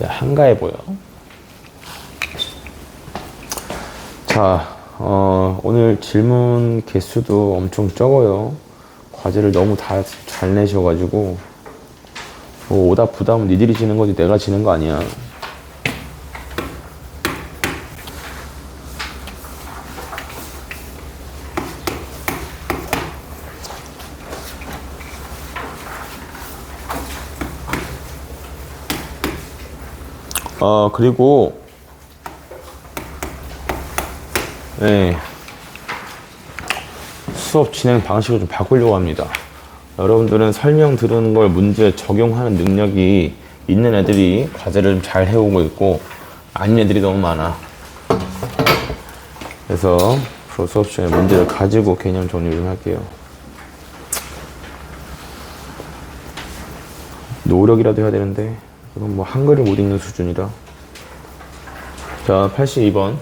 한가해 보여. 자, 오늘 질문 개수도 엄청 적어요. 과제를 너무 다 잘 내셔가지고 뭐 오답 부담은 니들이 지는 거지 내가 지는 거 아니야. 그리고 네, 수업 진행 방식을 좀 바꾸려고 합니다. 여러분들은 설명 들은 걸 문제에 적용하는 능력이 있는 애들이 과제를 좀 잘 해오고 있고 아닌 애들이 너무 많아. 그래서 앞으로 수업 시간에 문제를 가지고 개념 정리 좀 할게요. 노력이라도 해야 되는데 이건 뭐 한글을 못 읽는 수준이라. 자, 82번.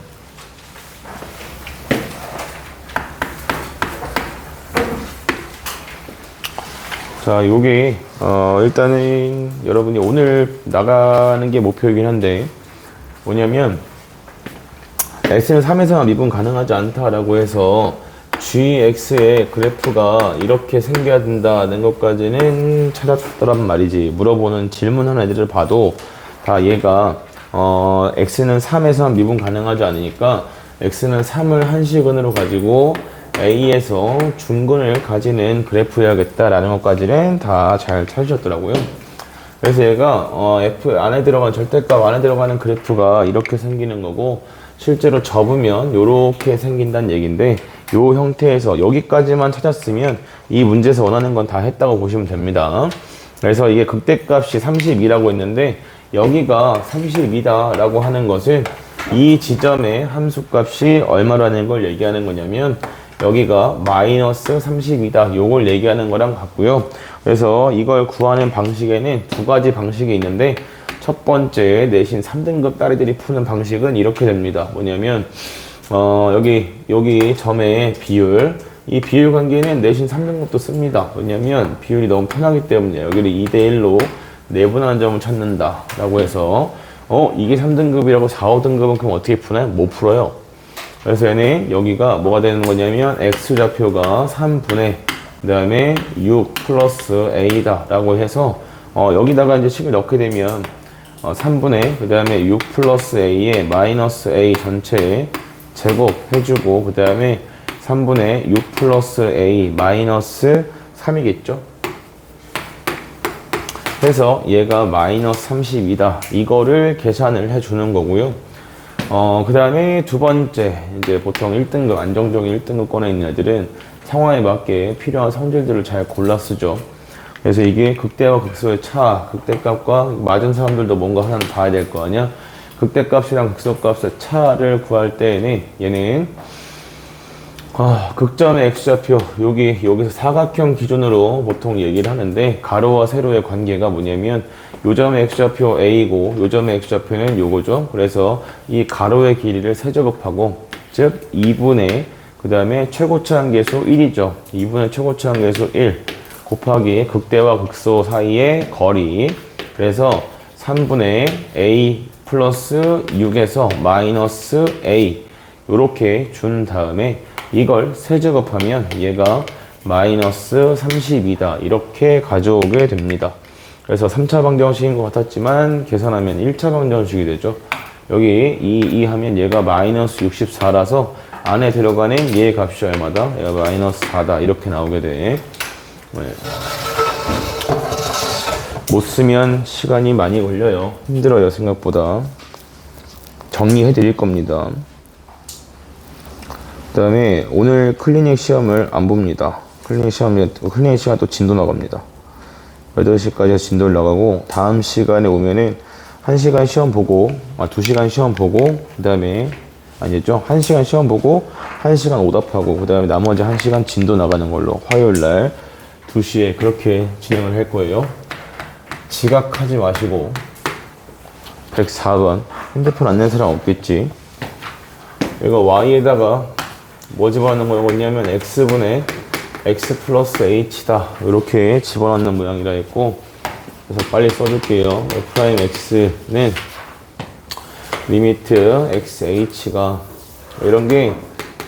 자, 요게 일단은 여러분이 오늘 나가는 게 목표이긴 한데 뭐냐면 x는 3에서 미분 가능하지 않다라고 해서 gx의 그래프가 이렇게 생겨야 된다는 것까지는 찾았더란 말이지. 물어보는 질문하는 애들을 봐도 다 얘가 x는 3에서 미분 가능하지 않으니까 x는 3을 한시근으로 가지고 A에서 중근을 가지는 그래프여야겠다라는 것까지는 다 잘 찾으셨더라고요. 그래서 얘가 F 안에 들어간 절대값 안에 들어가는 그래프가 이렇게 생기는 거고 실제로 접으면 이렇게 생긴다는 얘기인데 요 형태에서 여기까지만 찾았으면 이 문제에서 원하는 건 다 했다고 보시면 됩니다. 그래서 이게 극대값이 32라고 했는데 여기가 32다 라고 하는 것은 이 지점의 함수값이 얼마라는 걸 얘기하는 거냐면 여기가 마이너스 32다 요걸 얘기하는 거랑 같고요. 그래서 이걸 구하는 방식에는 두 가지 방식이 있는데 첫 번째 내신 3등급 딸애들이 푸는 방식은 이렇게 됩니다. 뭐냐면 여기 점의 비율, 이 비율 관계는 내신 3등급도 씁니다. 왜냐면 비율이 너무 편하기 때문에 여기를 2대1로 내분하는 점을 찾는다 라고 해서 이게 3등급이라고 4, 5등급은 그럼 어떻게 푸나요? 못 풀어요. 그래서 얘는 여기가 뭐가 되는 거냐면 x좌표가 3분의 그 다음에 6 플러스 a다 라고 해서 여기다가 이제 식을 넣게 되면 3분의 그 다음에 6 플러스 a에 마이너스 a 전체에 제곱 해주고 그 다음에 3분의 6 플러스 a 마이너스 3이겠죠. 그래서 얘가 마이너스 32다 이거를 계산을 해주는 거고요. 그 다음에 두 번째, 이제 보통 1등급, 안정적인 1등급권에 있는 애들은 상황에 맞게 필요한 성질들을 잘 골라 쓰죠. 그래서 이게 극대와 극소의 차, 극대값과 맞은 사람들도 뭔가 하나는 봐야 될 거 아니야? 극대값이랑 극소값의 차를 구할 때에는 얘는 극점의 x좌표 여기서 사각형 기준으로 보통 얘기를 하는데 가로와 세로의 관계가 뭐냐면 요점의 x좌표 a고 요점의 x좌표는 요거죠. 그래서 이 가로의 길이를 세제곱하고 즉 2분의 그 다음에 최고차 한계수 1이죠. 2분의 최고차 한계수 1 곱하기 극대와 극소 사이의 거리 그래서 3분의 a 플러스 6에서 마이너스 a 요렇게 준 다음에 이걸 세제곱하면 얘가 마이너스 32다 이렇게 가져오게 됩니다. 그래서 3차 방정식인 것 같았지만 계산하면 1차 방정식이 되죠. 여기 2 하면 얘가 마이너스 64라서 안에 들어가는 얘의 값이 얼마다? 얘가 마이너스 4다 이렇게 나오게 돼. 못 쓰면 시간이 많이 걸려요. 힘들어요 생각보다. 정리해 드릴 겁니다. 그 다음에 오늘 클리닉 시험을 안 봅니다. 클리닉 시간 또 진도 나갑니다. 8시까지 진도를 나가고 다음 시간에 오면은 1시간 시험 보고 2시간 시험 보고 그 다음에 아니죠 1시간 시험 보고 1시간 오답하고 그 다음에 나머지 1시간 진도 나가는 걸로 화요일날 2시에 그렇게 진행을 할 거예요. 지각하지 마시고 104번 핸드폰 안 낸 사람 없겠지. 이거 y에다가 뭐 집어넣는 거였냐면 x분의 x 플러스 h다 이렇게 집어넣는 모양이라 했고 그래서 빨리 써줄게요. F'X는 리미트 XH가 이런 게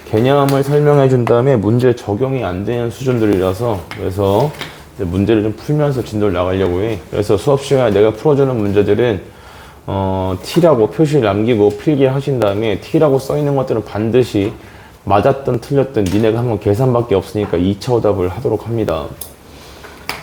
개념을 설명해 준 다음에 문제 적용이 안 되는 수준들이라서 그래서 문제를 좀 풀면서 진도를 나가려고 해. 그래서 수업 시간에 내가 풀어주는 문제들은 T라고 표시를 남기고 필기하신 다음에 T라고 써 있는 것들은 반드시 맞았든 틀렸든 니네가 한 건 계산밖에 없으니까 2차 오답을 하도록 합니다.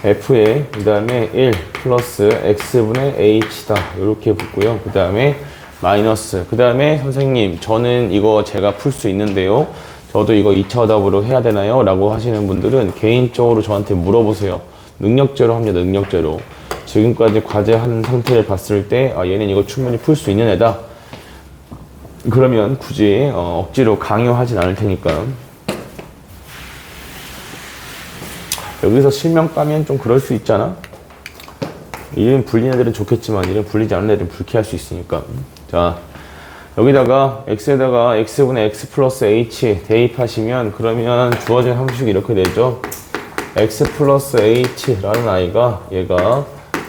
F에 그 다음에 1 플러스 X분의 H다 이렇게 붙고요. 그 다음에 마이너스 그 다음에 선생님 저는 이거 제가 풀 수 있는데요. 저도 이거 2차 오답으로 해야 되나요? 라고 하시는 분들은 개인적으로 저한테 물어보세요. 능력제로 합니다. 능력제로. 지금까지 과제한 상태를 봤을 때 얘는 이거 충분히 풀 수 있는 애다. 그러면 굳이 억지로 강요하진 않을 테니까. 여기서 실명 까면 좀 그럴 수 있잖아. 이름 불린 애들은 좋겠지만 이름 불리지 않은 애들은 불쾌할 수 있으니까. 자, 여기다가 x에다가 x분의 x 플러스 h 대입하시면 그러면 주어진 함수식이 이렇게 되죠. x 플러스 h라는 아이가 얘가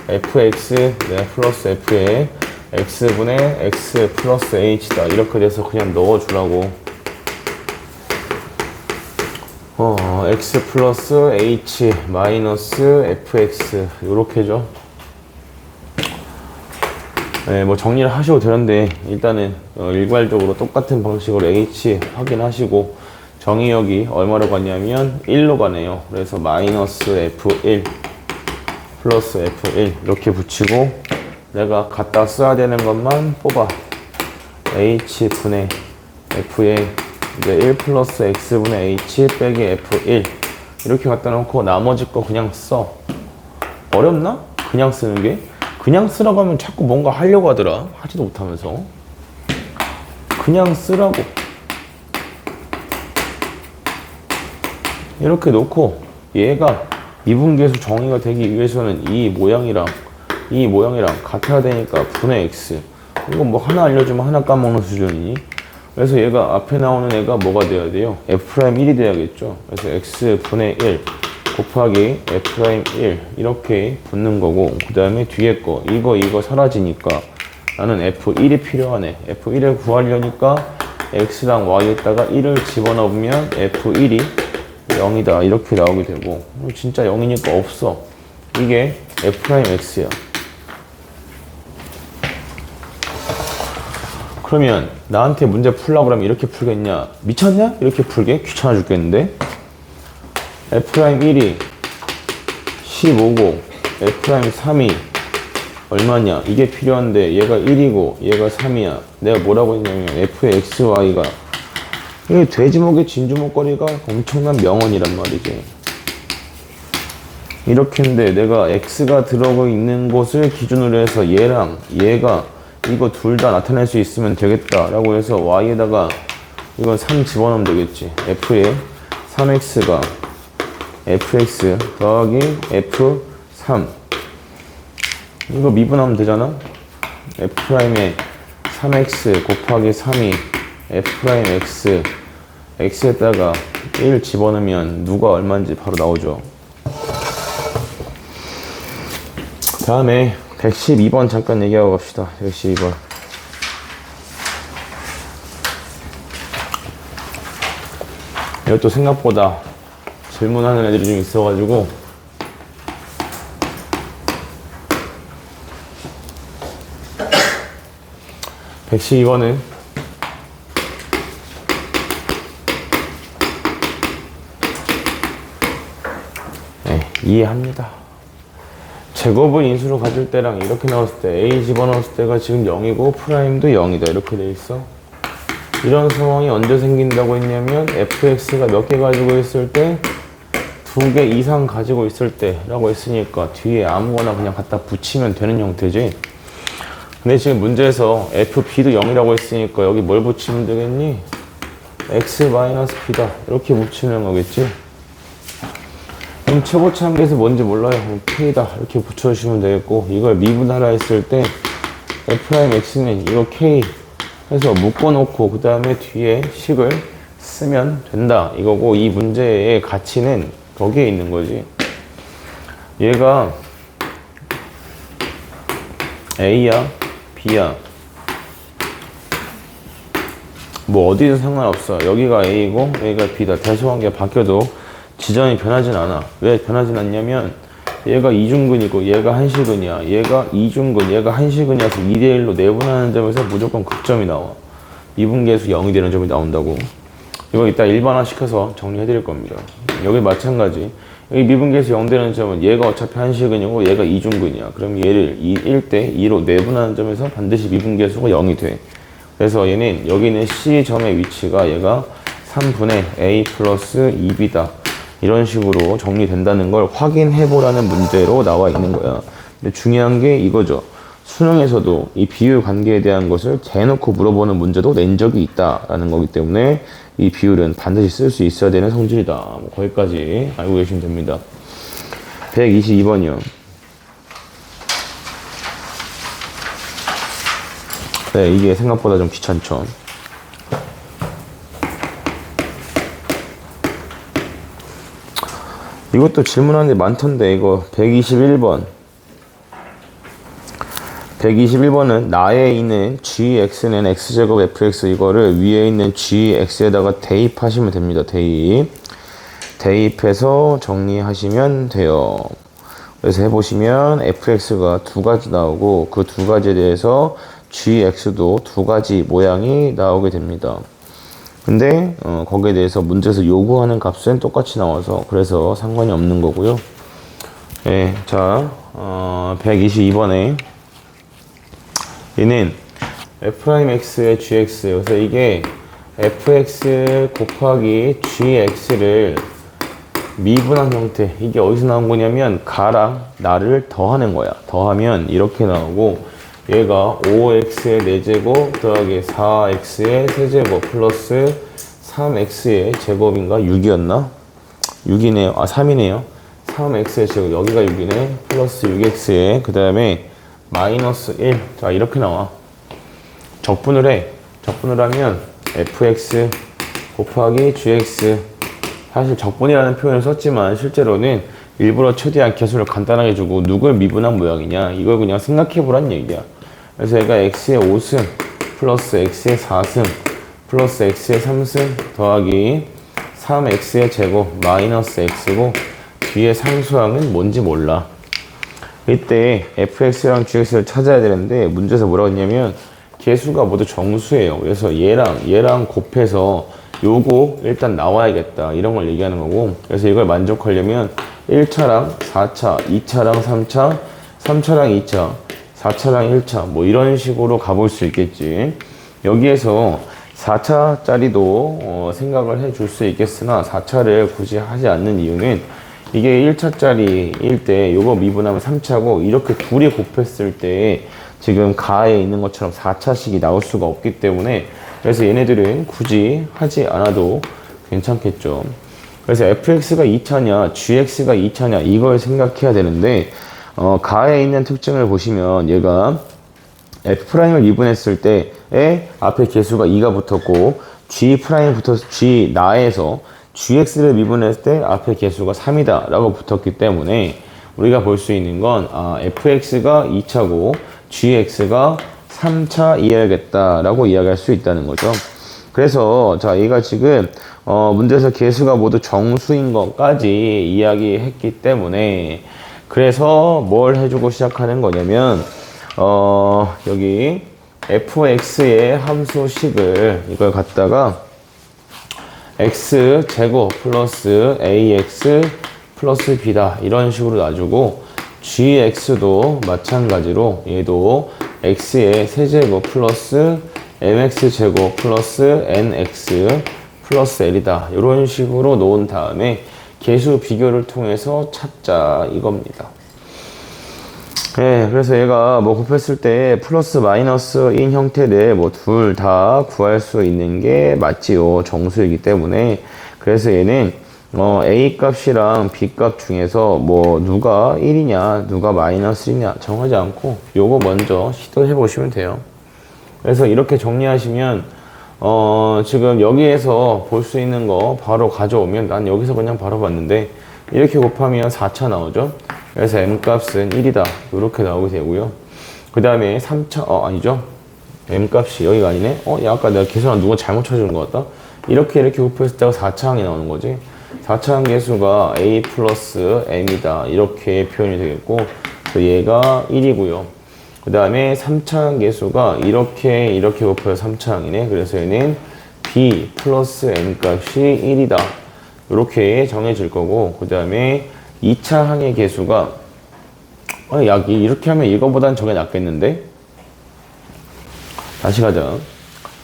fx 플러스 f에 x분의 x 플러스 h다 이렇게 돼서 그냥 넣어주라고. x 플러스 h 마이너스 fx 요렇게죠. 네, 뭐 정리를 하셔도 되는데 일단은 일괄적으로 똑같은 방식으로 h 확인하시고 정의역이 얼마로 가냐면 1로 가네요. 그래서 마이너스 f1 플러스 f1 이렇게 붙이고 내가 갖다 써야 되는 것만 뽑아. h분의 f에 이제 1 플러스 x분의 h 빼기 f1 이렇게 갖다 놓고 나머지 거 그냥 써. 어렵나? 그냥 쓰는 게? 그냥 쓰라고 하면 자꾸 뭔가 하려고 하더라. 하지도 못하면서. 그냥 쓰라고. 이렇게 놓고 얘가 미분계수 정의가 되기 위해서는 이 모양이랑 같아야 되니까 분의 x. 이거 뭐 하나 알려주면 하나 까먹는 수준이니? 그래서 얘가 앞에 나오는 애가 뭐가 돼야 돼요? F'1이 돼야겠죠. 그래서 x 분의 1 곱하기 F'1 이렇게 붙는 거고 그 다음에 뒤에 거 이거 사라지니까 나는 F1이 필요하네. F1을 구하려니까 X랑 Y에다가 1을 집어넣으면 F1이 0이다 이렇게 나오게 되고 진짜 0이니까 없어. 이게 F'X야. 그러면 나한테 문제 풀라고 그러면 이렇게 풀겠냐? 미쳤냐? 이렇게 풀게? 귀찮아 죽겠는데? F'1이 15고 F'3이 얼마냐? 이게 필요한데 얘가 1이고 얘가 3이야. 내가 뭐라고 했냐면 Fxy가 이게 돼지목의 진주목걸이가 엄청난 명언이란 말이지. 이렇게 했는데 내가 X가 들어가 있는 곳을 기준으로 해서 얘랑 얘가 이거 둘 다 나타낼 수 있으면 되겠다 라고 해서 Y에다가 이건 3 집어넣으면 되겠지. F에 3X가 fx 더하기 f3 이거 미분하면 되잖아. f'에 3x 곱하기 3이 f'x x에다가 1 집어넣으면 누가 얼마인지 바로 나오죠. 다음에 112번 잠깐 얘기하고 갑시다. 112번 이것도 생각보다 질문하는 애들이 좀 있어가지고 (112번은) 네, 이해합니다. 제곱을 인수로 가질 때랑 이렇게 나왔을 때 A 집어넣었을 때가 지금 0이고 프라임도 0이다 이렇게 돼 있어. 이런 상황이 언제 생긴다고 했냐면 fx가 몇 개 가지고 있을 때 2개 이상 가지고 있을 때 라고 했으니까 뒤에 아무거나 그냥 갖다 붙이면 되는 형태지. 근데 지금 문제에서 fb도 0이라고 했으니까 여기 뭘 붙이면 되겠니? x-b다 이렇게 붙이는 거겠지. 그럼 최고치 한계에서 뭔지 몰라요. 그럼 k다 이렇게 붙여주시면 되겠고 이걸 미분하라 했을 때 f'x는 이거 k 해서 묶어놓고 그 다음에 뒤에 식을 쓰면 된다 이거고 이 문제의 가치는 거기에 있는 거지. 얘가 A야, B야. 뭐 어디든 상관없어. 여기가 A고 여기가 B다. 대소관계가 바뀌어도 지점이 변하진 않아. 왜 변하진 않냐면 얘가 이중근이고 얘가 한시근이야. 얘가 이중근, 얘가 한시근이라서 2대1로 내분하는 점에서 무조건 극점이 나와. 미분계수 0이 되는 점이 나온다고. 이거 이따 일반화 시켜서 정리해 드릴 겁니다. 여기 마찬가지. 여기 미분계수 0 되는 점은 얘가 어차피 한시근이고 얘가 이중근이야. 그럼 얘를 1대 2로 내분하는 점에서 반드시 미분계수가 0이 돼. 그래서 얘는 여기 있는 C점의 위치가 얘가 3분의 A 플러스 2B다. 이런 식으로 정리된다는 걸 확인해 보라는 문제로 나와 있는 거야. 근데 중요한 게 이거죠. 수능에서도 이 비율 관계에 대한 것을 대놓고 물어보는 문제도 낸 적이 있다라는 거기 때문에 이 비율은 반드시 쓸 수 있어야 되는 성질이다. 뭐 거기까지 알고 계시면 됩니다. 122번이요. 네, 이게 생각보다 좀 귀찮죠. 이것도 질문하는 게 많던데, 이거 121번. 121번은 나에 있는 gx는 x제곱 fx 이거를 위에 있는 gx에다가 대입하시면 됩니다. 대입해서 정리하시면 돼요. 그래서 해보시면 fx가 두 가지 나오고 그 두 가지에 대해서 gx도 두 가지 모양이 나오게 됩니다. 근데 거기에 대해서 문제에서 요구하는 값은 똑같이 나와서 그래서 상관이 없는 거고요. 네, 자 122번에 얘는 f'x의 gx. 그래서 이게 fx 곱하기 gx를 미분한 형태. 이게 어디서 나온 거냐면 가랑 나를 더하는 거야. 더하면 이렇게 나오고 얘가 5x의 4제곱 더하기 4x의 세제곱 플러스 3x의 제곱인가? 6이었나? 6이네요. 아 3이네요. 3x의 제곱 여기가 6이네. 플러스 6x의 그 다음에 마이너스 1. 자 이렇게 나와. 적분을 해. 적분을 하면 fx 곱하기 gx. 사실 적분이라는 표현을 썼지만 실제로는 일부러 최대한 개수를 간단하게 주고 누굴 미분한 모양이냐 이걸 그냥 생각해 보란 얘기야. 그래서 얘가 x의 5승 플러스 x의 4승 플러스 x의 3승 더하기 3x의 제곱 마이너스 x고 뒤에 상수항은 뭔지 몰라. 이때 fx랑 gx를 찾아야 되는데 문제에서 뭐라고 했냐면 개수가 모두 정수예요. 그래서 얘랑 곱해서 요거 일단 나와야겠다 이런 걸 얘기하는 거고, 그래서 이걸 만족하려면 1차랑 4차, 2차랑 3차, 3차랑 2차, 4차랑 1차 뭐 이런 식으로 가볼 수 있겠지. 여기에서 4차짜리도 생각을 해줄 수 있겠으나 4차를 굳이 하지 않는 이유는 이게 1차짜리일 때 요거 미분하면 3차고 이렇게 둘이 곱했을 때 지금 가에 있는 것처럼 4차식이 나올 수가 없기 때문에 그래서 얘네들은 굳이 하지 않아도 괜찮겠죠. 그래서 fx가 2차냐 gx가 2차냐 이걸 생각해야 되는데 가에 있는 특징을 보시면 얘가 f'을 미분했을 때에 앞에 개수가 2가 붙었고 g' 붙었을 g 나에서 gx를 미분했을 때 앞에 개수가 3이다 라고 붙었기 때문에 우리가 볼 수 있는 건 fx가 2차고 gx가 3차 이해하겠다 라고 이야기할 수 있다는 거죠. 그래서 자 얘가 지금 문제에서 개수가 모두 정수인 것까지 이야기했기 때문에 그래서 뭘 해주고 시작하는 거냐면 여기 fx의 함수식을 이걸 갖다가 x 제곱 플러스 ax 플러스 b다 이런 식으로 놔주고 gx도 마찬가지로 얘도 x의 세제곱 플러스 mx 제곱 플러스 nx 플러스 l이다 이런 식으로 놓은 다음에 개수 비교를 통해서 찾자 이겁니다. 네, 그래서 얘가 뭐 곱했을 때 플러스 마이너스인 형태를 뭐 둘 다 구할 수 있는 게 맞지요. 정수이기 때문에. 그래서 얘는 A 값이랑 B 값 중에서 뭐 누가 1이냐 누가 마이너스 1이냐 정하지 않고 요거 먼저 시도해 보시면 돼요. 그래서 이렇게 정리하시면 지금 여기에서 볼 수 있는 거 바로 가져오면 난 여기서 그냥 바로 봤는데 이렇게 곱하면 4차 나오죠. 그래서 m 값은 1이다 이렇게 나오게 되고요. 그 다음에 3차, 아니죠. m값이 여기가 아니네. 야, 아까 내가 계산한 누가 잘못 쳐준 것 같다. 이렇게 곱했을 때가 4차항이 나오는 거지. 4차항 계수가 a 플러스 m이다. 이렇게 표현이 되겠고, 그래서 얘가 1이고요. 그 다음에 3차항 계수가 이렇게 곱해서 3차항이네. 그래서 얘는 b 플러스 m 값이 1이다. 이렇게 정해질 거고, 그 다음에 2차항의 계수가, 이렇게 하면 이거보단 저게 낫겠는데? 다시 가자.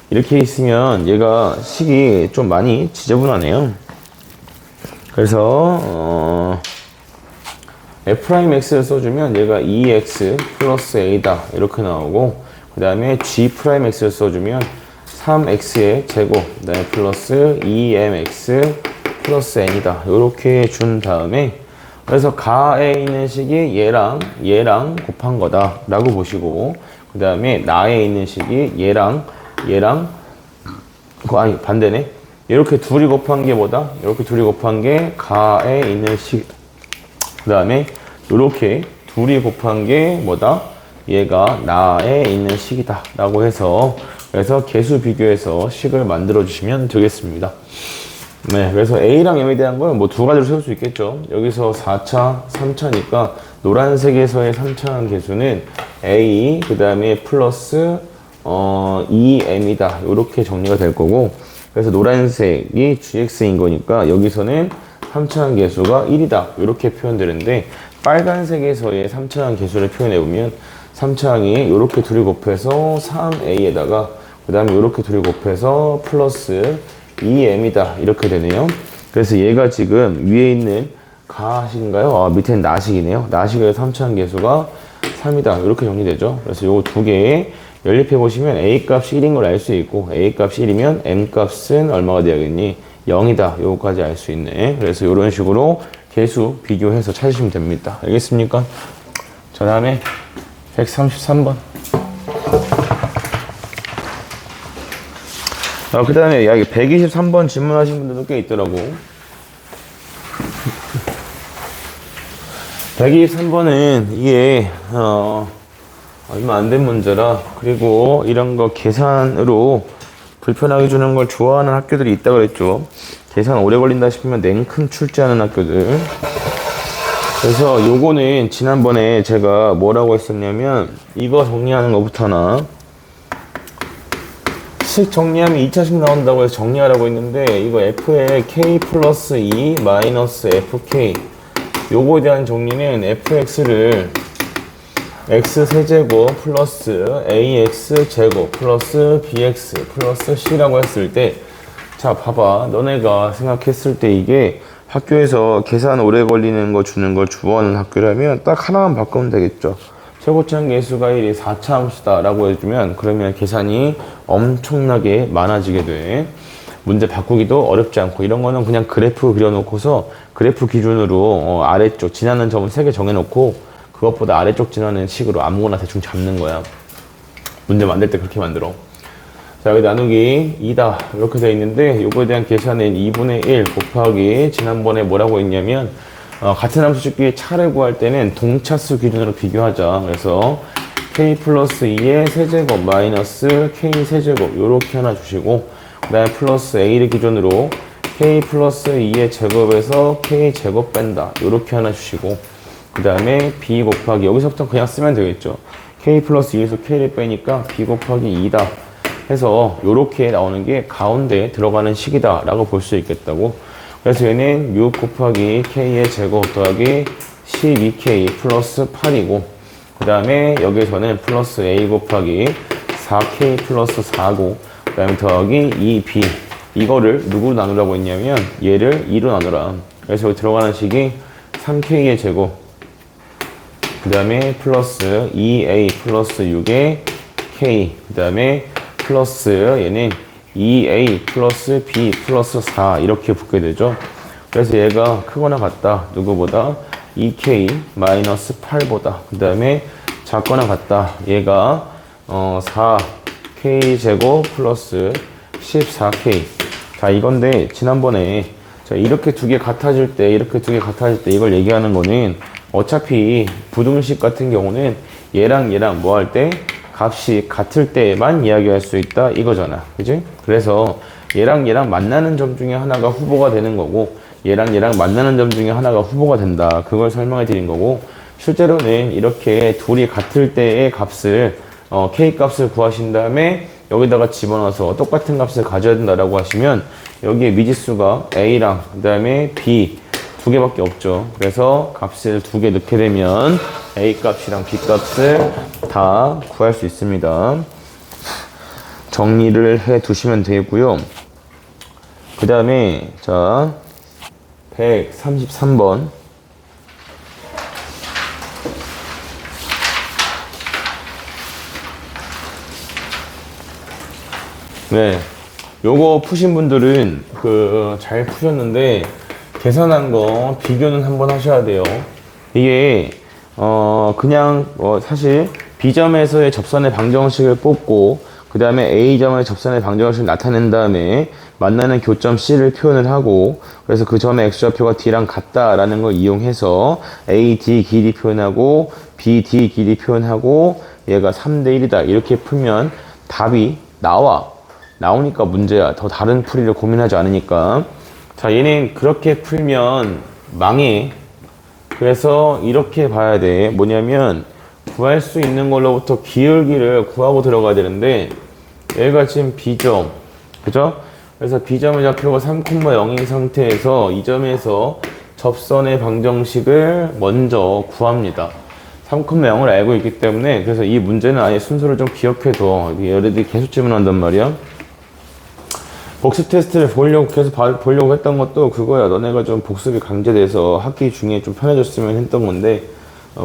이렇게 있으면 얘가 식이 좀 많이 지저분하네요. 그래서 f'x를 써주면 얘가 2x 플러스 a다 이렇게 나오고, 그 다음에 g'x를 써주면 3x의 제곱, 그 다음에 플러스 2mx 플러스 n이다 이렇게 준 다음에, 그래서 가에 있는 식이 얘랑 곱한 거다 라고 보시고, 그 다음에 나에 있는 식이 얘랑 아니 반대네. 이렇게 둘이 곱한 게 뭐다? 이렇게 둘이 곱한 게 가에 있는 식. 그 다음에 이렇게 둘이 곱한 게 뭐다? 얘가 나에 있는 식이다 라고 해서, 그래서 계수 비교해서 식을 만들어 주시면 되겠습니다. 네, 그래서 A랑 M에 대한 건 뭐 두 가지로 세울 수 있겠죠. 여기서 4차, 3차니까 노란색에서의 3차항 계수는 A, 그 다음에 플러스 2M이다. 이렇게 정리가 될 거고, 그래서 노란색이 GX인 거니까 여기서는 3차항 계수가 1이다. 이렇게 표현되는데, 빨간색에서의 3차항 계수를 표현해보면 3차항이 이렇게 둘이 곱해서 3A에다가 그 다음에 이렇게 둘이 곱해서 플러스 2m이다 이렇게 되네요. 그래서 얘가 지금 위에 있는 가식인가요? 밑에는 나식이네요. 나식의 3차항 계수가 3이다 이렇게 정리되죠. 그래서 요 두 개에 연립해 보시면 a 값이 1인 걸 알 수 있고, a 값이 1이면 m 값은 얼마가 돼야겠니? 0이다 요거까지 알 수 있네. 그래서 이런 식으로 계수 비교해서 찾으시면 됩니다. 알겠습니까? 자, 다음에 133번. 그 다음에 여기 123번 질문하신 분들도 꽤 있더라고. 123번은 이게 얼마 안 된 문제라, 그리고 이런 거 계산으로 불편하게 주는 걸 좋아하는 학교들이 있다고 그랬죠. 계산 오래 걸린다 싶으면 냉큼 출제하는 학교들. 그래서 요거는 지난번에 제가 뭐라고 했었냐면, 이거 정리하는 것부터나 식 정리하면 2차식 나온다고 해서 정리하라고 했는데, 이거 f의 k 플러스 2 마이너스 fk, 요거에 대한 정리는 fx를 x 세제곱 플러스 ax 제곱 플러스 bx 플러스 c라고 했을 때, 자 봐봐, 너네가 생각했을 때 이게 학교에서 계산 오래 걸리는 거 주는 걸 좋아하는 학교라면 딱 하나만 바꾸면 되겠죠. 최고차항 계수가 1이 4차 함수다 라고 해주면, 그러면 계산이 엄청나게 많아지게 돼. 문제 바꾸기도 어렵지 않고, 이런 거는 그냥 그래프 그려놓고서 그래프 기준으로 아래쪽 지나는 점을 3개 정해놓고, 그것보다 아래쪽 지나는 식으로 아무거나 대충 잡는 거야. 문제 만들 때 그렇게 만들어. 자, 여기 나누기 2다 이렇게 되어 있는데, 요거에 대한 계산은 2분의 1 곱하기, 지난번에 뭐라고 했냐면 같은 함수 집기의 차를 구할 때는 동차수 기준으로 비교하자. 그래서 k 플러스 2의 세제곱 마이너스 k 세제곱 요렇게 하나 주시고, 그 다음에 플러스 a를 기준으로 k 플러스 2의 제곱에서 k 제곱 뺀다 요렇게 하나 주시고, 그 다음에 b 곱하기, 여기서부터 그냥 쓰면 되겠죠. k 플러스 2에서 k를 빼니까 b 곱하기 2다 해서 요렇게 나오는 게 가운데 들어가는 식이다 라고 볼 수 있겠다고. 그래서 얘는 6 곱하기 k의 제곱 더하기 12k 플러스 8이고, 그 다음에 여기서는 플러스 a 곱하기 4k 플러스 4고, 그 다음에 더하기 2b, 이거를 누구로 나누라고 했냐면 얘를 2로 나누라. 그래서 여기 들어가는 식이 3k의 제곱, 그 다음에 플러스 2a 플러스 6의 k, 그 다음에 플러스 얘는 2a 플러스 b 플러스 4 이렇게 붙게 되죠. 그래서 얘가 크거나 같다 누구보다 2k 마이너스 8보다, 그 다음에 작거나 같다 얘가 4k 제곱 플러스 14k. 자, 이건데 지난번에 자, 이렇게 두 개 같아질 때, 이렇게 두 개 같아질 때 이걸 얘기하는 거는, 어차피 부등식 같은 경우는 얘랑 얘랑 뭐 할 때? 값이 같을 때에만 이야기할 수 있다 이거잖아. 그지? 그래서 얘랑 얘랑 만나는 점 중에 하나가 후보가 되는 거고 얘랑 얘랑 만나는 점 중에 하나가 후보가 된다. 그걸 설명해 드린 거고 실제로는 이렇게 둘이 같을 때의 값을 K 값을 구하신 다음에 여기다가 집어넣어서 똑같은 값을 가져야 된다라고 하시면 여기에 미지수가 A랑 그 다음에 B 두 개밖에 없죠. 그래서 값을 두 개 넣게 되면 A 값이랑 B 값을 다 구할 수 있습니다. 정리를 해 두시면 되고요. 그 다음에 자 133번 네, 요거 푸신 분들은 잘 푸셨는데 계산한 거 비교는 한번 하셔야 돼요. 이게 그냥 사실 B점에서의 접선의 방정식을 뽑고 그 다음에 A점의 접선의 방정식을 나타낸 다음에 만나는 교점 C를 표현을 하고 그래서 그 점의 X좌표가 D랑 같다라는 걸 이용해서 A, D 길이 표현하고 B, D 길이 표현하고 얘가 3대 1이다 이렇게 풀면 답이 나오니까 문제야. 더 다른 풀이를 고민하지 않으니까. 자, 얘는 그렇게 풀면 망해. 그래서 이렇게 봐야 돼. 뭐냐면 구할 수 있는 걸로부터 기울기를 구하고 들어가야 되는데 얘가 지금 B점. 그죠? 그래서 B점의 좌표가 3,0인 상태에서 이 점에서 접선의 방정식을 먼저 구합니다. 3,0을 알고 있기 때문에 그래서 이 문제는 아예 순서를 좀 기억해둬. 얘네들이 계속 질문한단 말이야. 복습 테스트를 계속 보려고 했던 것도 그거야. 너네가 좀 복습이 강제돼서 학기 중에 좀 편해졌으면 했던 건데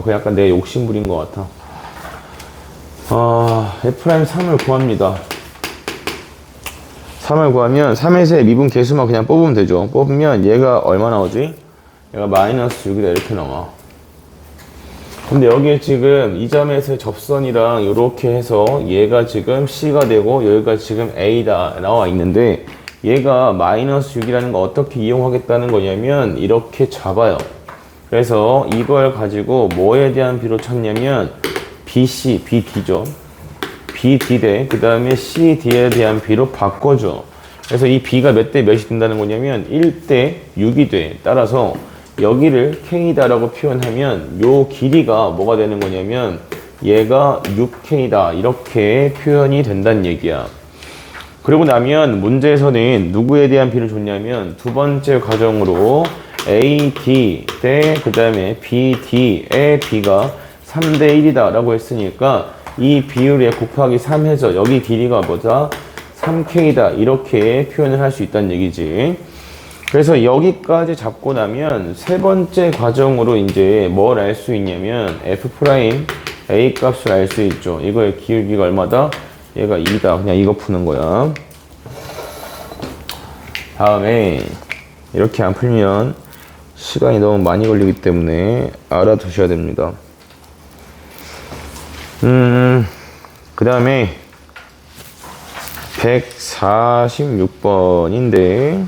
그 약간 내 욕심부린 것 같아. F'3을 구합니다. 3을 구하면 3에서의 미분 개수만 그냥 뽑으면 되죠. 뽑으면 얘가 얼마 나오지? 얘가 마이너스 6이다 이렇게 나와. 근데 여기에 지금 이 점에서의 접선이랑 이렇게 해서 얘가 지금 C가 되고 여기가 지금 A다 나와 있는데 얘가 마이너스 6이라는 거 어떻게 이용하겠다는 거냐면 이렇게 잡아요. 그래서 이걸 가지고 뭐에 대한 비로 찾냐면 BC, BD죠. BD 대 그 다음에 CD에 대한 비로 바꿔줘. 그래서 이 B가 몇 대 몇이 된다는 거냐면 1대 6이 돼. 따라서 여기를 K다라고 표현하면 요 길이가 뭐가 되는 거냐면 얘가 6K다 이렇게 표현이 된다는 얘기야. 그러고 나면 문제에서는 누구에 대한 비를 줬냐면 두 번째 과정으로 AD 대 그 다음에 BD의 B가 3대 1이다 라고 했으니까 이 비율에 곱하기 3 해서 여기 길이가 뭐다? 3K다 이렇게 표현을 할 수 있다는 얘기지. 그래서 여기까지 잡고 나면 세 번째 과정으로 이제 뭘 알 수 있냐면 F' A 값을 알 수 있죠. 이거의 기울기가 얼마다? 얘가 2다. 그냥 이거 푸는 거야. 다음에 이렇게 안 풀면 시간이 너무 많이 걸리기 때문에 알아두셔야 됩니다. 그 다음에 146번인데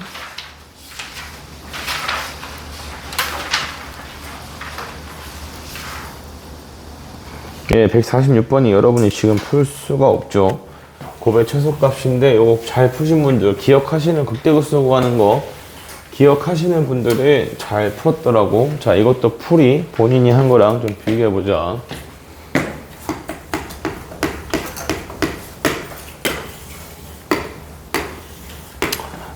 예, 146번이 여러분이 지금 풀 수가 없죠. 곱의 최소값인데 요거 잘 푸신 분들 기억하시는 극대극소 구하는 거 기억하시는 분들은 잘 풀었더라고. 자, 이것도 풀이 본인이 한 거랑 좀 비교해 보자.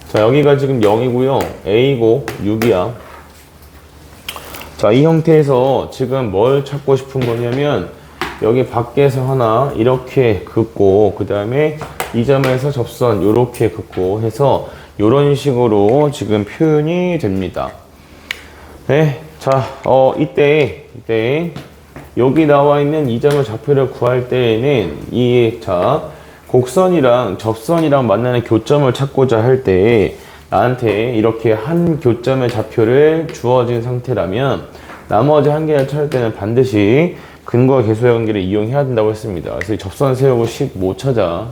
자, 여기가 지금 0이고요. A고 6이야. 자, 이 형태에서 지금 뭘 찾고 싶은 거냐면 여기 밖에서 하나 이렇게 긋고 그 다음에 이 점에서 접선 이렇게 긋고 해서 이런 식으로 지금 표현이 됩니다. 네, 자, 이때 여기 나와 있는 이 점의 좌표를 구할 때에는 곡선이랑 접선이랑 만나는 교점을 찾고자 할 때 나한테 이렇게 한 교점의 좌표를 주어진 상태라면 나머지 한 개를 찾을 때는 반드시 근거와 계수의 관계를 이용해야 된다고 했습니다. 그래서 접선 세우고 못 찾아.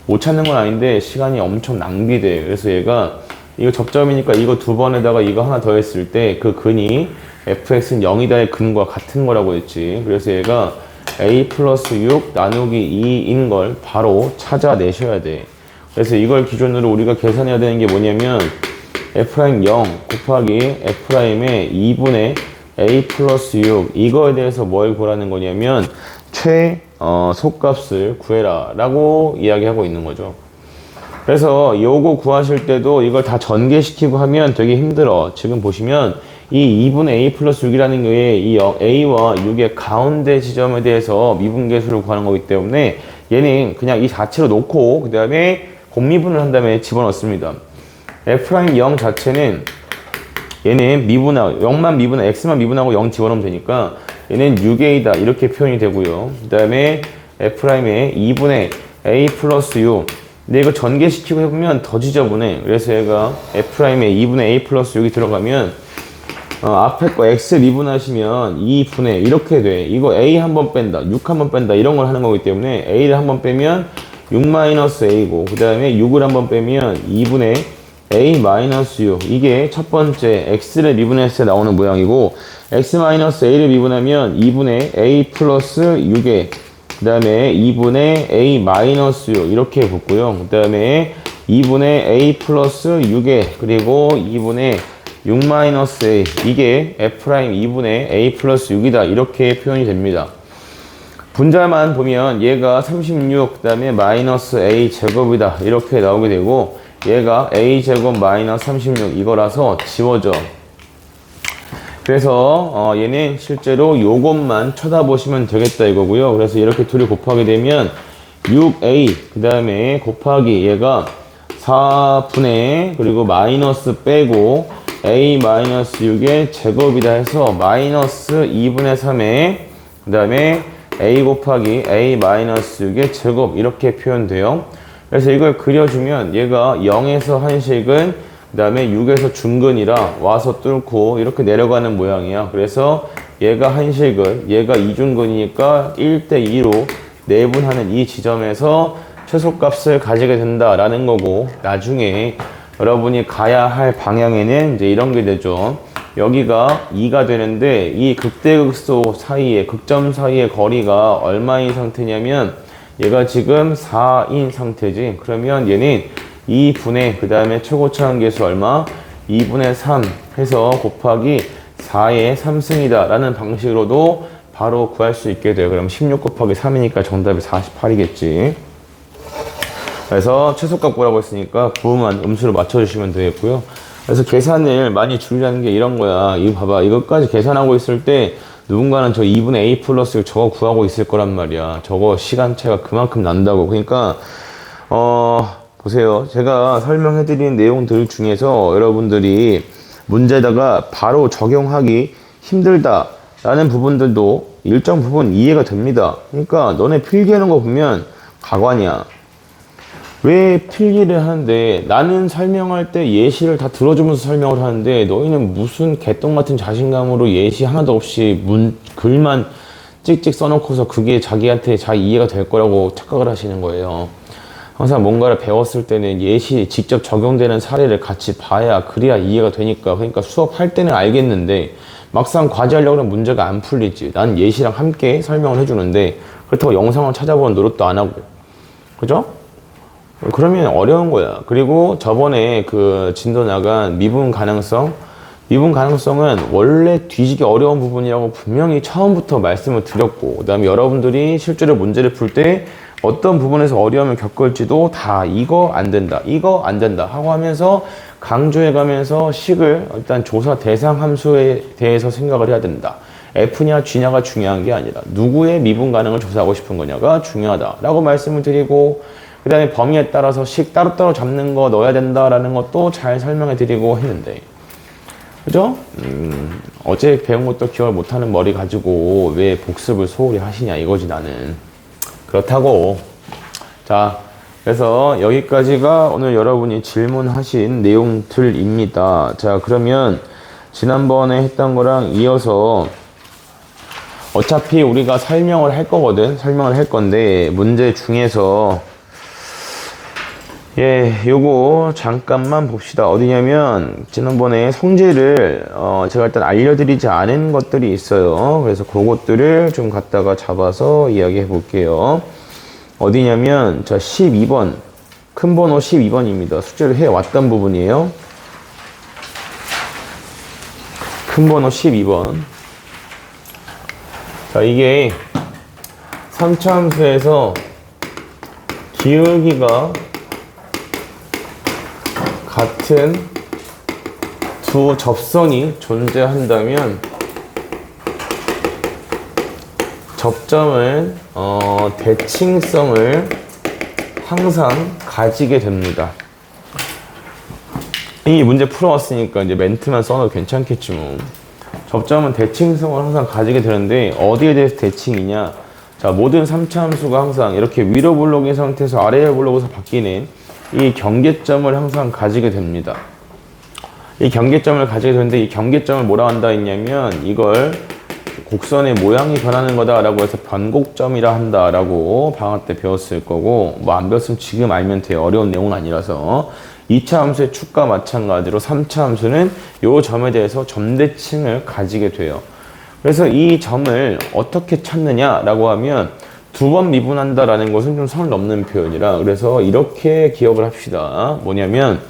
못 찾는 건 아닌데 시간이 엄청 낭비돼. 그래서 얘가 이거 접점이니까 이거 두 번에다가 이거 하나 더 했을 때 그 근이 fx는 0이다의 근과 같은 거라고 했지. 그래서 얘가 a 플러스 6 나누기 2인 걸 바로 찾아내셔야 돼. 그래서 이걸 기준으로 우리가 계산해야 되는 게 뭐냐면 f'0 곱하기 f'의 2분의 a 플러스 6 이거에 대해서 뭘 구하라는 거냐면 속값을 구해라 라고 이야기하고 있는 거죠. 그래서 요거 구하실 때도 이걸 다 전개시키고 하면 되게 힘들어. 지금 보시면 이 2분의 a 플러스 6이라는 게 이 a와 6의 가운데 지점에 대해서 미분계수를 구하는 거기 때문에 얘는 그냥 이 자체로 놓고 그 다음에 곱미분을 한 다음에 집어넣습니다. f'0 자체는 얘는 미분하고 0만 미분하고 x만 미분하고 0 집어넣으면 되니까 얘는 6a다 이렇게 표현이 되고요. 그 다음에 f'의 2분의 a 플러스 6 근데 이거 전개시키고 해보면 더 지저분해. 그래서 얘가 f'의 2분의 a 플러스 6이 들어가면 앞에 거 x 미분하시면 2분의 이렇게 돼. 이거 a 한 번 뺀다 6 한 번 뺀다 이런 걸 하는 거기 때문에 a를 한 번 빼면 6-a고 그 다음에 6을 한 번 빼면 2분의 a-6 이게 첫 번째 x를 미분했을 때 나오는 모양이고 x-a를 미분하면 2분의 a 플러스 6에 그 다음에 2분의 a-6 이렇게 붙고요. 그 다음에 2분의 a 플러스 6에 그리고 2분의 6-a 이게 f'2분의 a 플러스 6이다 이렇게 표현이 됩니다. 분자만 보면 얘가 36 그 다음에 마이너스 a 제곱이다 이렇게 나오게 되고 얘가 a 제곱 마이너스 36 이거라서 지워져. 그래서 얘는 실제로 요것만 쳐다보시면 되겠다 이거고요. 그래서 이렇게 둘이 곱하게 되면 6a 그 다음에 곱하기 얘가 4분의 그리고 마이너스 빼고 a 마이너스 6의 제곱이다 해서 마이너스 2분의 3에 그 다음에 a 곱하기 a 마이너스 6의 제곱 이렇게 표현돼요. 그래서 이걸 그려주면 얘가 0에서 한식은 그 다음에 6에서 중근이라 와서 뚫고 이렇게 내려가는 모양이야. 그래서 얘가 한식은 얘가 이중근이니까 1대2로 내분하는 이 지점에서 최소값을 가지게 된다라는 거고 나중에 여러분이 가야 할 방향에는 이제 이런 게 되죠. 여기가 2가 되는데 이 극대극소 사이에 극점 사이의 거리가 얼마인 상태냐면 얘가 지금 4인 상태지. 그러면 얘는 2분의 그 다음에 최고차항계수 얼마? 2분의 3 해서 곱하기 4의 3승이다 라는 방식으로도 바로 구할 수 있게 돼요. 그럼 16 곱하기 3이니까 정답이 48이겠지. 그래서 최소값 구하라고 했으니까 구만 음수를 맞춰주시면 되겠고요. 그래서 계산을 많이 줄이라는 게 이런 거야. 이거 봐봐. 이것까지 계산하고 있을 때 누군가는 저 2분의 a 플러스 저거 구하고 있을 거란 말이야. 저거 시간차가 그만큼 난다고. 그러니까 보세요. 제가 설명해드린 내용들 중에서 여러분들이 문제에다가 바로 적용하기 힘들다라는 부분들도 일정 부분 이해가 됩니다. 그러니까 너네 필기하는 거 보면 가관이야. 왜 필기를 하는데 나는 설명할 때 예시를 다 들어주면서 설명을 하는데 너희는 무슨 개똥 같은 자신감으로 예시 하나도 없이 글만 찍찍 써놓고서 그게 자기한테 잘 이해가 될 거라고 착각을 하시는 거예요. 항상 뭔가를 배웠을 때는 예시 직접 적용되는 사례를 같이 봐야 그래야 이해가 되니까. 그러니까 수업할 때는 알겠는데 막상 과제하려고 하면 문제가 안 풀리지. 난 예시랑 함께 설명을 해주는데 그렇다고 영상을 찾아보는 노력도 안 하고 그죠? 그러면 어려운 거야. 그리고 저번에 그 진도 나간 미분 가능성은 원래 뒤지기 어려운 부분이라고 분명히 처음부터 말씀을 드렸고 그 다음에 여러분들이 실제로 문제를 풀 때 어떤 부분에서 어려움을 겪을지도 다 이거 안 된다 하고 하면서 강조해 가면서 식을 일단 조사 대상 함수에 대해서 생각을 해야 된다. F냐 G냐가 중요한 게 아니라 누구의 미분 가능을 조사하고 싶은 거냐가 중요하다라고 말씀을 드리고 그 다음에 범위에 따라서 식 따로따로 잡는 거 넣어야 된다라는 것도 잘 설명해 드리고 했는데 그죠? 어제 배운 것도 기억을 못하는 머리 가지고 왜 복습을 소홀히 하시냐 이거지 나는. 그렇다고. 자, 그래서 여기까지가 오늘 여러분이 질문하신 내용들입니다. 자, 그러면 지난번에 했던 거랑 이어서 어차피 우리가 설명을 할 거거든. 설명을 할 건데 문제 중에서 예, 요거 잠깐만 봅시다. 어디냐면 지난번에 성질을 제가 일단 알려드리지 않은 것들이 있어요. 그래서 그것들을 좀 갖다가 잡아서 이야기해 볼게요. 어디냐면 자 12번 큰 번호 12번입니다. 숙제를 해왔던 부분이에요. 큰 번호 12번. 자 이게 3차 함수에서 기울기가 같은 두 접선이 존재한다면 접점은 대칭성을 항상 가지게 됩니다. 이 문제 풀어왔으니까 이제 멘트만 써도 괜찮겠지 뭐. 접점은 대칭성을 항상 가지게 되는데 어디에 대해서 대칭이냐? 자 모든 3차 함수가 항상 이렇게 위로 블록인 상태에서 아래로 블록에서 바뀌는 이 경계점을 항상 가지게 됩니다. 이 경계점을 가지게 되는데 이 경계점을 뭐라 한다 했냐면 이걸 곡선의 모양이 변하는 거다 라고 해서 변곡점이라 한다 라고 방학 때 배웠을 거고 뭐 안 배웠으면 지금 알면 돼요. 어려운 내용은 아니라서 2차 함수의 축과 마찬가지로 3차 함수는 이 점에 대해서 점대칭을 가지게 돼요. 그래서 이 점을 어떻게 찾느냐 라고 하면 두 번 미분한다라는 것은 좀 선을 넘는 표현이라 그래서 이렇게 기억을 합시다. 뭐냐면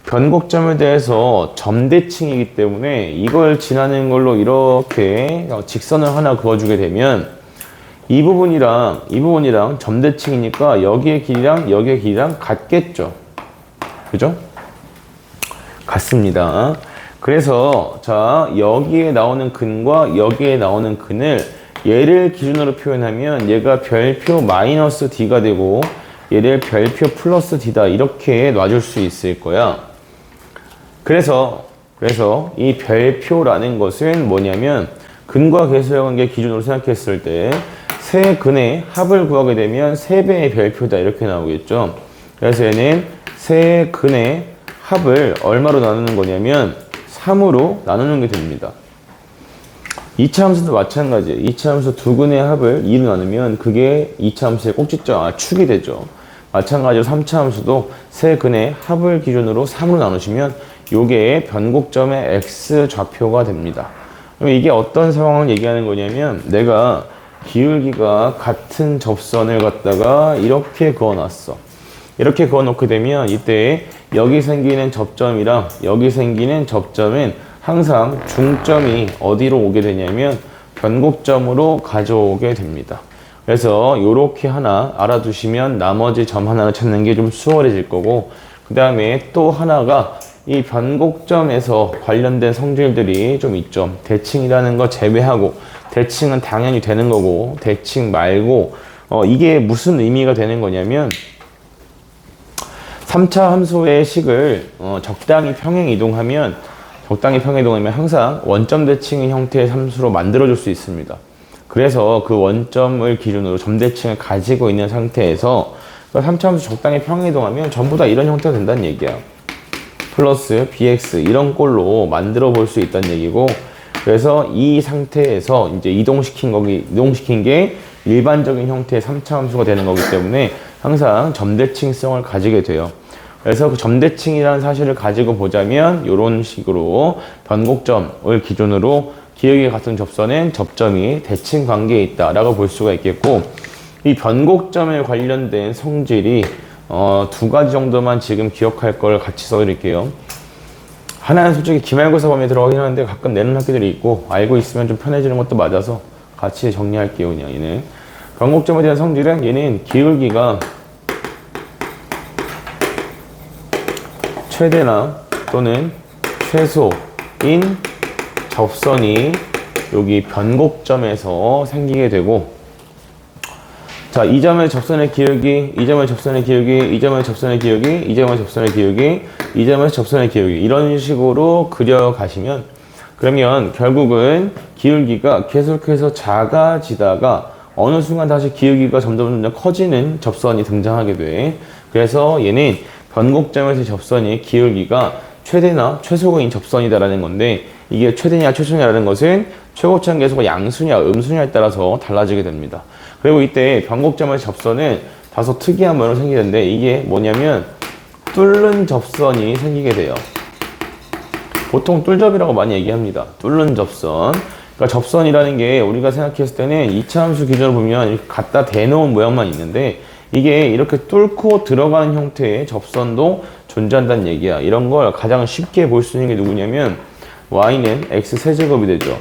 변곡점에 대해서 점대칭이기 때문에 이걸 지나는 걸로 이렇게 직선을 하나 그어주게 되면 이 부분이랑 점대칭이니까 여기의 길이랑 같겠죠. 그죠? 같습니다. 그래서 자 여기에 나오는 근과 여기에 나오는 근을 얘를 기준으로 표현하면 얘가 별표 마이너스 D가 되고 얘를 별표 플러스 D다 이렇게 놔줄 수 있을 거야. 그래서 이 별표라는 것은 뭐냐면 근과 계수의 관계 기준으로 생각했을 때 세 근의 합을 구하게 되면 3배의 별표다 이렇게 나오겠죠. 그래서 얘는 세 근의 합을 얼마로 나누는 거냐면 3으로 나누는 게 됩니다. 2차 함수도 마찬가지예요. 2차 함수 두 근의 합을 2로 나누면 그게 2차 함수의 꼭지점, 축이 되죠. 마찬가지로 3차 함수도 세 근의 합을 기준으로 3으로 나누시면 요게 변곡점의 x 좌표가 됩니다. 그럼 이게 어떤 상황을 얘기하는 거냐면 내가 기울기가 같은 접선을 갖다가 이렇게 그어놨어. 이렇게 그어놓게 되면 이때 여기 생기는 접점이랑 여기 생기는 접점은 항상 중점이 어디로 오게 되냐면 변곡점으로 가져오게 됩니다. 그래서 이렇게 하나 알아두시면 나머지 점 하나를 찾는 게 좀 수월해질 거고 그 다음에 또 하나가 이 변곡점에서 관련된 성질들이 좀 있죠. 대칭이라는 거 제외하고 대칭은 당연히 되는 거고 대칭 말고 이게 무슨 의미가 되는 거냐면 3차 함수의 식을 적당히 평행 이동하면 항상 원점 대칭의 형태의 함수로 만들어줄 수 있습니다. 그래서 그 원점을 기준으로 점대칭을 가지고 있는 상태에서 3차 함수 적당히 평행 이동하면 전부 다 이런 형태가 된다는 얘기야. 플러스 bx 이런 꼴로 만들어 볼 수 있다는 얘기고 그래서 이 상태에서 이제 이동시킨 게 일반적인 형태의 3차 함수가 되는 거기 때문에 항상 점대칭성을 가지게 돼요. 그래서 그 점대칭이라는 사실을 가지고 보자면 이런 식으로 변곡점을 기준으로 기울기 같은 접선엔 접점이 대칭 관계에 있다라고 볼 수가 있겠고 이 변곡점에 관련된 성질이 두 가지 정도만 지금 기억할 걸 같이 써드릴게요. 하나는 솔직히 기말고사 범위에 들어가긴 하는데 가끔 내는 학교들이 있고 알고 있으면 좀 편해지는 것도 맞아서 같이 정리할게요. 그냥 얘는 변곡점에 대한 성질은 얘는 기울기가 최대나 또는 최소인 접선이 여기 변곡점에서 생기게 되고 자, 이 점의 접선의 기울기, 이 점의 접선의 기울기, 이 점의 접선의 기울기, 이 점의 접선의 기울기, 이 점의 접선의 기울기 이런 식으로 그려가시면 그러면 결국은 기울기가 계속해서 작아지다가 어느 순간 다시 기울기가 점점 커지는 접선이 등장하게 돼. 그래서 얘는 변곡점에서 접선의 기울기가 최대나 최소인 접선이다라는 건데 이게 최대냐 최소냐라는 것은 최고점 계수가 양수냐 음수냐에 따라서 달라지게 됩니다. 그리고 이때 변곡점의 접선은 다소 특이한 모양으로 생기는데 이게 뭐냐면 뚫는 접선이 생기게 돼요. 보통 뚫접이라고 많이 얘기합니다. 뚫는 접선. 그러니까 접선이라는 게 우리가 생각했을 때는 이차함수 기준으로 보면 이렇게 갖다 대놓은 모양만 있는데 이게 이렇게 뚫고 들어가는 형태의 접선도 존재한다는 얘기야. 이런 걸 가장 쉽게 볼 수 있는 게 누구냐면 y는 x 세제곱이 되죠.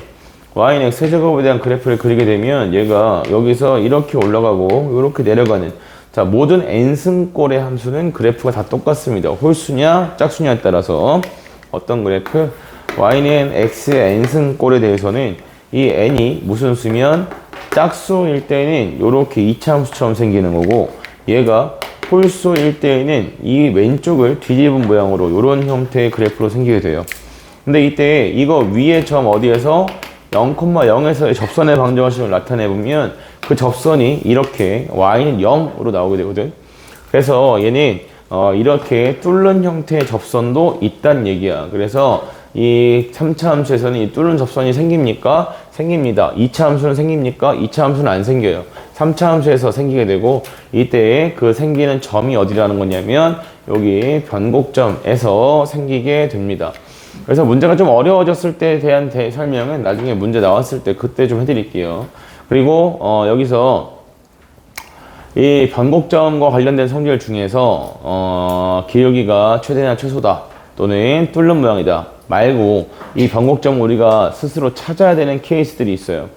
y는 x 세제곱에 대한 그래프를 그리게 되면 얘가 여기서 이렇게 올라가고 이렇게 내려가는, 자, 모든 n승꼴의 함수는 그래프가 다 똑같습니다. 홀수냐 짝수냐에 따라서 어떤 그래프? y는 x의 n승꼴에 대해서는 이 n이 무슨 수면 짝수일 때는 이렇게 이차함수처럼 생기는 거고, 얘가 홀수일 때에는 이 왼쪽을 뒤집은 모양으로 이런 형태의 그래프로 생기게 돼요. 근데 이때 이거 위에 점 어디에서 0,0에서의 접선의 방정식을 나타내보면 그 접선이 이렇게 y는 0으로 나오게 되거든. 그래서 얘는 이렇게 뚫는 형태의 접선도 있다는 얘기야. 그래서 이 3차 함수에서는 이 뚫는 접선이 생깁니까? 생깁니다. 2차 함수는 생깁니까? 2차 함수는 안 생겨요. 3차 함수에서 생기게 되고, 이때 그 생기는 점이 어디라는 거냐면 여기 변곡점에서 생기게 됩니다. 그래서 문제가 좀 어려워졌을 때에 대한 설명은 나중에 문제 나왔을 때 그때 좀 해드릴게요. 그리고 여기서 이 변곡점과 관련된 성질 중에서 기울기가 최대나 최소다 또는 뚫는 모양이다 말고 이 변곡점을 우리가 스스로 찾아야 되는 케이스들이 있어요.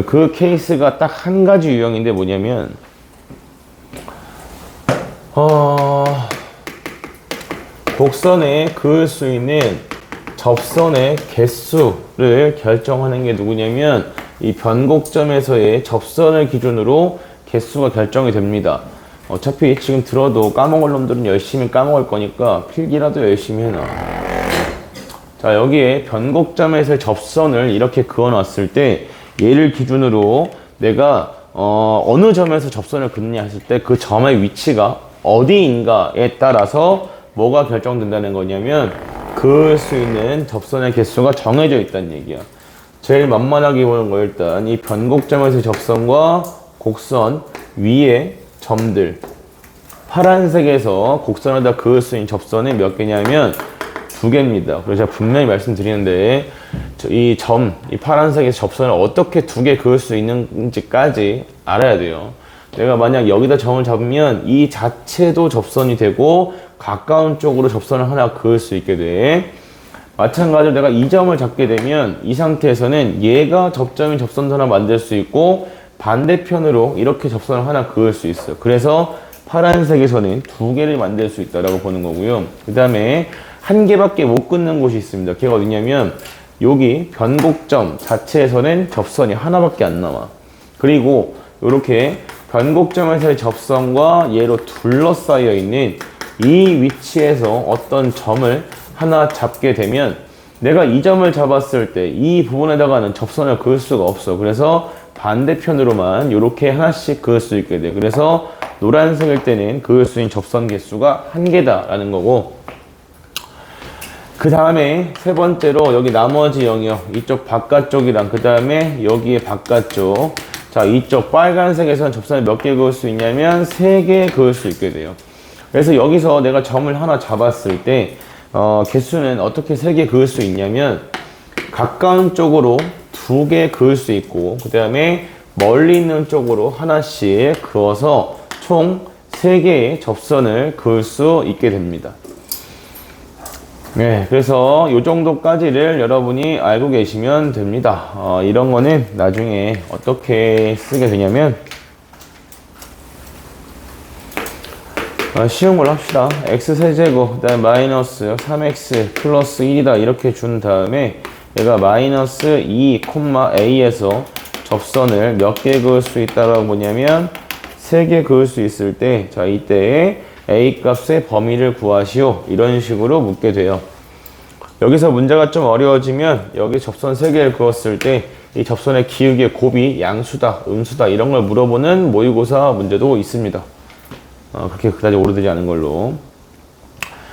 그 케이스가 딱 한 가지 유형인데 뭐냐면 곡선에 그을 수 있는 접선의 개수를 결정하는 게 누구냐면 이 변곡점에서의 접선을 기준으로 개수가 결정이 됩니다. 어차피 지금 들어도 까먹을 놈들은 열심히 까먹을 거니까 필기라도 열심히 해놔. 자, 여기에 변곡점에서의 접선을 이렇게 그어놨을 때 얘를 기준으로 내가 어느 점에서 접선을 긋느냐 했을 때 그 점의 위치가 어디인가에 따라서 뭐가 결정된다는 거냐면 그을 수 있는 접선의 개수가 정해져 있다는 얘기야. 제일 만만하게 보는 거 일단 이 변곡점에서의 접선과 곡선 위에 점들, 파란색에서 곡선에다 그을 수 있는 접선이 몇 개냐면 2개입니다. 그래서 제가 분명히 말씀드리는데 이 파란색에서 접선을 어떻게 2개 그을 수 있는지까지 알아야 돼요. 내가 만약 여기다 점을 잡으면 이 자체도 접선이 되고 가까운 쪽으로 접선을 하나 그을 수 있게 돼. 마찬가지로 내가 이 점을 잡게 되면 이 상태에서는 얘가 접점인 접선도 하나 만들 수 있고 반대편으로 이렇게 접선을 하나 그을 수 있어요. 그래서 파란색에서는 2개를 만들 수 있다라고 보는 거고요. 그 다음에 1개밖에 못 끊는 곳이 있습니다. 걔가 어디냐면 여기 변곡점 자체에서는 접선이 하나밖에 안 나와. 그리고 이렇게 변곡점에서의 접선과 얘로 둘러싸여 있는 이 위치에서 어떤 점을 하나 잡게 되면 내가 이 점을 잡았을 때 이 부분에다가는 접선을 그을 수가 없어. 그래서 반대편으로만 이렇게 하나씩 그을 수 있게 돼. 그래서 노란색일 때는 그을 수 있는 접선 개수가 1개다라는 거고, 그 다음에 세 번째로 여기 나머지 영역 이쪽 바깥쪽이랑 그 다음에 여기에 바깥쪽, 자 이쪽 빨간색에서는 접선을 몇 개 그을 수 있냐면 3개 그을 수 있게 돼요. 그래서 여기서 내가 점을 하나 잡았을 때 개수는 어떻게 3개 그을 수 있냐면 가까운 쪽으로 2개 그을 수 있고 그 다음에 멀리 있는 쪽으로 하나씩 그어서 총 3개의 접선을 그을 수 있게 됩니다. 네, 그래서 이 정도까지를 여러분이 알고 계시면 됩니다. 이런 거는 나중에 어떻게 쓰게 되냐면 쉬운 걸로 합시다. x세제곱 그 다음에 마이너스 3x 플러스 1이다 이렇게 준 다음에 얘가 마이너스 2, a에서 접선을 몇 개 그을 수 있다라고 보냐면 3개 그을 수 있을 때, 자 이때에 a 값의 범위를 구하시오 이런 식으로 묻게 돼요. 여기서 문제가 좀 어려워지면 여기 접선 3개를 그었을 때 이 접선의 기울기의 곱이 양수다 음수다 이런 걸 물어보는 모의고사 문제도 있습니다. 그렇게 그다지 오래되지 않은 걸로.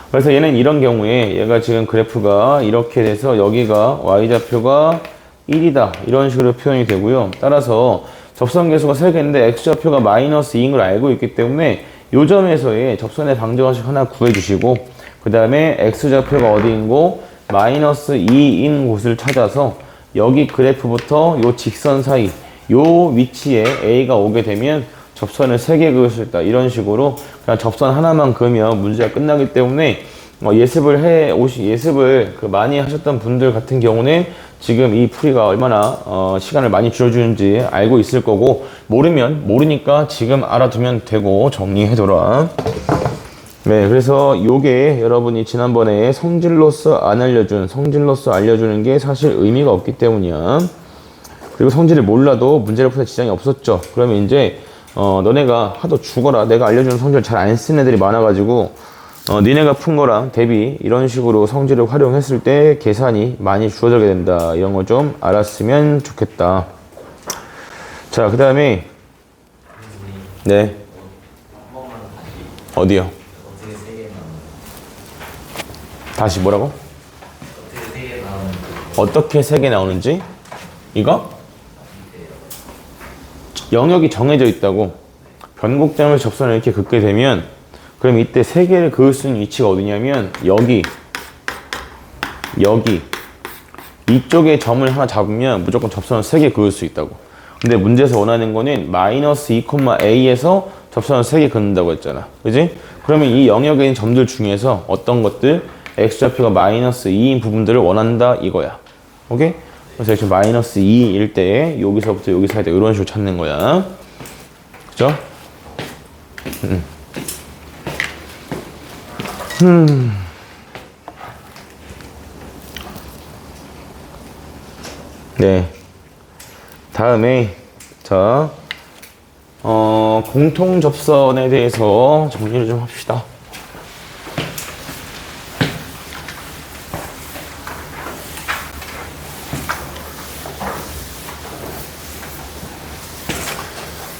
그래서 얘는 이런 경우에 얘가 지금 그래프가 이렇게 돼서 여기가 y좌표가 1이다 이런 식으로 표현이 되고요. 따라서 접선 개수가 3개인데 x좌표가 마이너스 2인 걸 알고 있기 때문에 요 점에서의 접선의 방정식 하나 구해주시고, 그 다음에 x좌표가 어디인고 마이너스 2인 곳을 찾아서 여기 그래프부터 요 직선 사이 요 위치에 A가 오게 되면 접선을 3개 그을 수 있다. 이런 식으로 그냥 접선 하나만 그으면 문제가 끝나기 때문에 예습을 많이 하셨던 분들 같은 경우는 지금 이 풀이가 얼마나 시간을 많이 줄여주는지 알고 있을 거고, 모르니까 지금 알아두면 되고 정리해둬라. 네, 그래서 요게 여러분이 지난번에 성질로서 알려주는 게 사실 의미가 없기 때문이야. 그리고 성질을 몰라도 문제를 푸는 지장이 없었죠. 그러면 이제 너네가 하도 죽어라, 내가 알려주는 성질 잘 안 쓰는 애들이 많아가지고 니네가 푼 거랑 대비 이런 식으로 성질을 활용했을 때 계산이 많이 줄어들게 된다. 이런 거 좀 알았으면 좋겠다. 자, 그 다음에 네, 어디요? 다시 뭐라고? 어떻게 3개 나오는지? 이거? 영역이 정해져 있다고. 변곡점을 접선을 이렇게 긋게 되면, 그럼 이때 3개를 그을 수 있는 위치가 어디냐면 여기 이쪽에 점을 하나 잡으면 무조건 접선을 3개 그을 수 있다고. 근데 문제에서 원하는 거는 마이너스 2,a에서 접선을 3개 긋는다고 했잖아. 그지? 그러면 이 영역에 있는 점들 중에서 어떤 것들, x좌표가 마이너스 2인 부분들을 원한다 이거야. 오케이? 그래서 지금 마이너스 2일 때 여기서부터 여기 사이 때 이런 식으로 찾는 거야. 그죠? 네. 다음에 자, 공통 접선에 대해서 정리를 좀 합시다.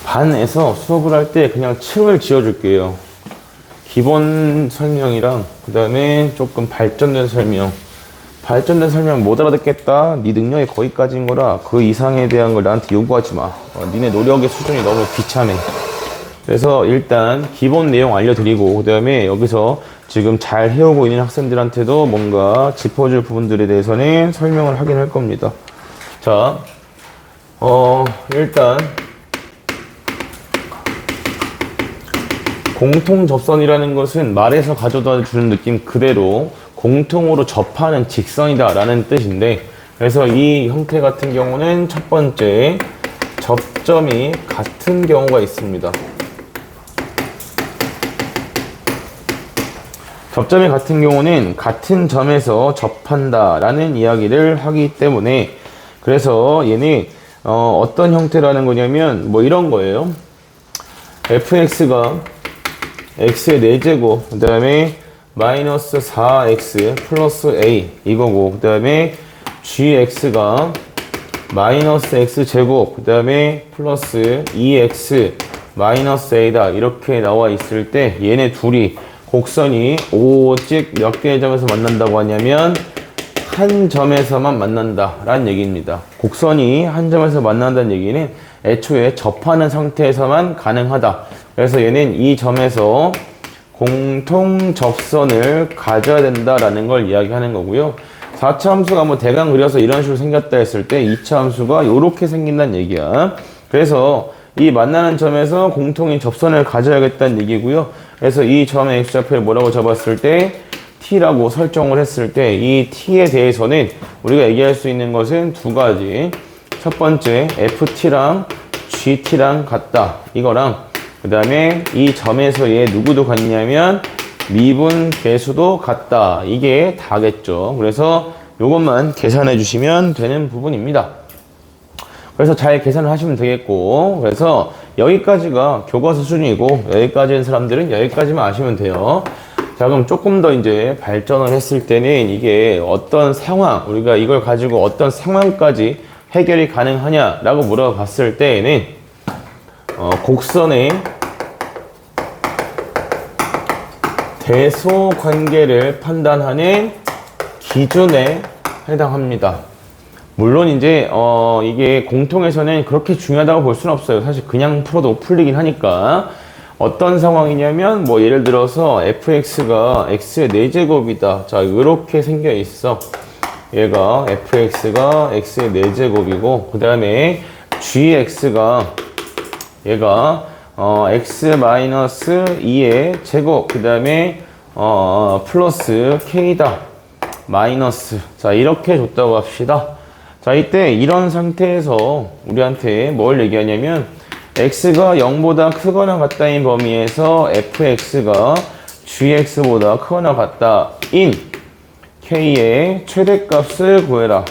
반에서 수업을 할 때 그냥 층을 지어줄게요. 기본 설명이랑 그 다음에 조금 발전된 설명. 발전된 설명 못 알아듣겠다. 네 능력이 거기까지인 거라 그 이상에 대한 걸 나한테 요구하지 마. 니네 노력의 수준이 너무 비참해. 그래서 일단 기본 내용 알려드리고, 그 다음에 여기서 지금 잘 해오고 있는 학생들한테도 뭔가 짚어줄 부분들에 대해서는 설명을 하긴 할 겁니다. 자, 일단 공통 접선이라는 것은 말에서 가져다 주는 느낌 그대로 공통으로 접하는 직선이다 라는 뜻인데, 그래서 이 형태 같은 경우는 첫 번째 접점이 같은 경우가 있습니다. 접점이 같은 경우는 같은 점에서 접한다 라는 이야기를 하기 때문에, 그래서 얘는 어떤 형태라는 거냐면 뭐 이런 거예요. fx가 x의 4제곱, 그 다음에 마이너스 4x 플러스 a 이거고, 그 다음에 gx가 마이너스 x제곱, 그 다음에 플러스 2x 마이너스 a다 이렇게 나와 있을 때 얘네 둘이 곡선이 오직 몇 개의 점에서 만난다고 하냐면 한 점에서만 만난다 라는 얘기입니다. 곡선이 한 점에서 만난다는 얘기는 애초에 접하는 상태에서만 가능하다. 그래서 얘는 이 점에서 공통 접선을 가져야 된다라는 걸 이야기하는 거고요. 4차 함수가 뭐 대강 그려서 이런 식으로 생겼다 했을 때 2차 함수가 이렇게 생긴다는 얘기야. 그래서 이 만나는 점에서 공통인 접선을 가져야겠다는 얘기고요. 그래서 이 점의 x좌표를 뭐라고 잡았을 때 t라고 설정을 했을 때 이 t에 대해서는 우리가 얘기할 수 있는 것은 두 가지. 첫 번째 ft랑 gt랑 같다 이거랑, 그 다음에 이 점에서 얘 누구도 같냐면 미분 계수도 같다. 이게 다겠죠. 그래서 요것만 계산해 주시면 되는 부분입니다. 그래서 잘 계산을 하시면 되겠고, 그래서 여기까지가 교과서 수준이고 여기까지 는 사람들은 여기까지만 아시면 돼요. 자, 그럼 조금 더 이제 발전을 했을 때는 이게 어떤 상황, 우리가 이걸 가지고 어떤 상황까지 해결이 가능하냐라고 물어봤을 때에는 곡선의 대소 관계를 판단하는 기준에 해당합니다. 물론 이제 이게 공통에서는 그렇게 중요하다고 볼 수는 없어요. 사실 그냥 풀어도 풀리긴 하니까. 어떤 상황이냐면 뭐 예를 들어서 fx가 x의 4제곱이다. 자, 이렇게 생겨 있어. 얘가 fx가 x의 4제곱이고 그 다음에 gx가 얘가 x-2의 제곱 그 다음에 플러스 k다 마이너스. 자, 이렇게 줬다고 합시다. 자, 이때 이런 상태에서 우리한테 뭘 얘기하냐면 x가 0보다 크거나 같다인 범위에서 fx가 gx보다 크거나 같다 인 k의 최대값을 구해라.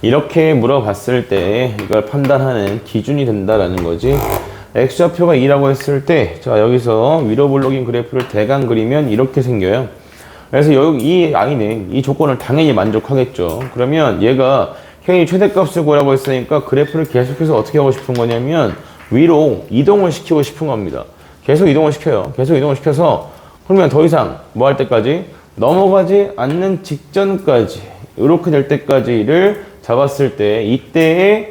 이렇게 물어봤을 때 이걸 판단하는 기준이 된다라는 거지. x좌표가 2라고 했을 때 자, 여기서 위로 블록인 그래프를 대강 그리면 이렇게 생겨요. 그래서 여기 이 i는 이 조건을 당연히 만족하겠죠. 그러면 얘가 k 최대값을 구하라고 했으니까 그래프를 계속해서 어떻게 하고 싶은 거냐면 위로 이동을 시키고 싶은 겁니다. 계속 이동을 시켜요. 계속 이동을 시켜서 그러면 더 이상 뭐 할 때까지 넘어가지 않는 직전까지 이렇게 될 때까지를 잡았을 때 이때의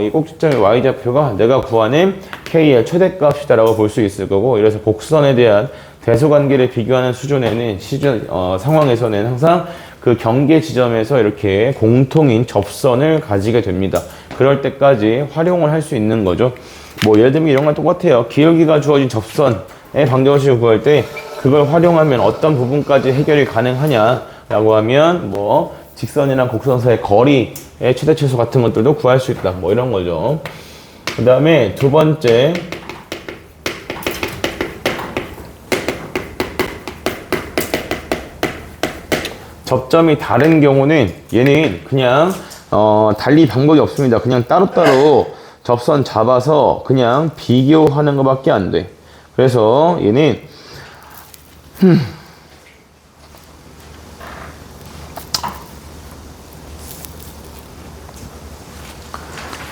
이 꼭지점의 y좌표가 내가 구하는 k의 최대값이다 라고 볼 수 있을 거고, 이래서 곡선에 대한 대소관계를 비교하는 수준에는 상황에서는 항상 그 경계 지점에서 이렇게 공통인 접선을 가지게 됩니다. 그럴 때까지 활용을 할 수 있는 거죠. 뭐 예를 들면 이런 건 똑같아요. 기울기가 주어진 접선의 방정식을 구할 때 그걸 활용하면 어떤 부분까지 해결이 가능하냐라고 하면 뭐 직선이나 곡선 사이의 거리의 최대 최소 같은 것들도 구할 수 있다. 뭐 이런 거죠. 그 다음에 두 번째, 접점이 다른 경우는 얘는 그냥 달리 방법이 없습니다. 그냥 따로따로 접선 잡아서 그냥 비교하는 것밖에 안 돼. 그래서 얘는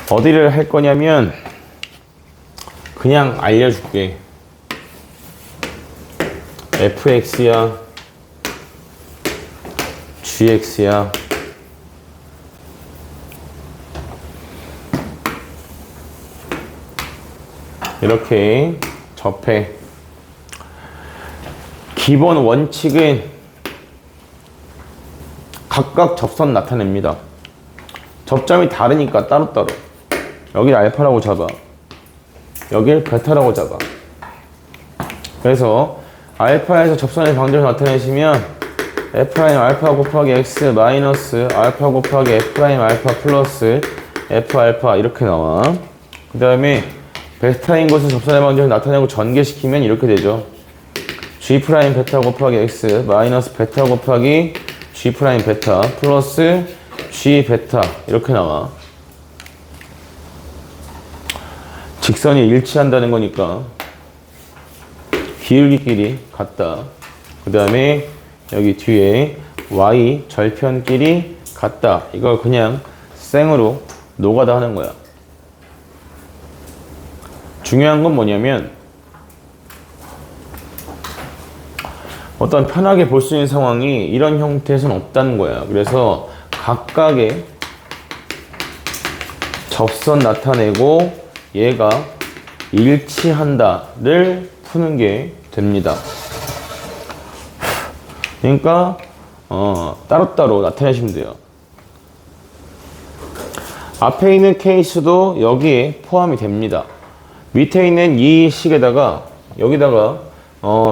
어디를 할 거냐면 그냥 알려줄게. fx야 gx야 이렇게 접해. 기본 원칙은 각각 접선 나타냅니다. 접점이 다르니까 따로따로 여길 알파라고 잡아, 여길 베타라고 잡아. 그래서 알파에서 접선의 방정을 나타내시면 f' 알파 곱하기 x 마이너스 알파 곱하기 f' 알파 플러스 f 알파 이렇게 나와. 그 다음에 베타인 것을 접선의 방정을 나타내고 전개시키면 이렇게 되죠. g' 베타 곱하기 x 마이너스 베타 곱하기 g' 베타 플러스 g 베타 이렇게 나와. 직선이 일치한다는 거니까 기울기끼리 같다. 그 다음에 여기 뒤에 y 절편끼리 같다. 이걸 그냥 생으로 노가다 하는 거야. 중요한 건 뭐냐면 어떤 편하게 볼 수 있는 상황이 이런 형태에서는 없다는 거야. 그래서 각각의 접선 나타내고 얘가 일치한다를 푸는 게 됩니다. 그러니까 따로따로 나타내시면 돼요. 앞에 있는 케이스도 여기에 포함이 됩니다. 밑에 있는 이 식에다가 여기다가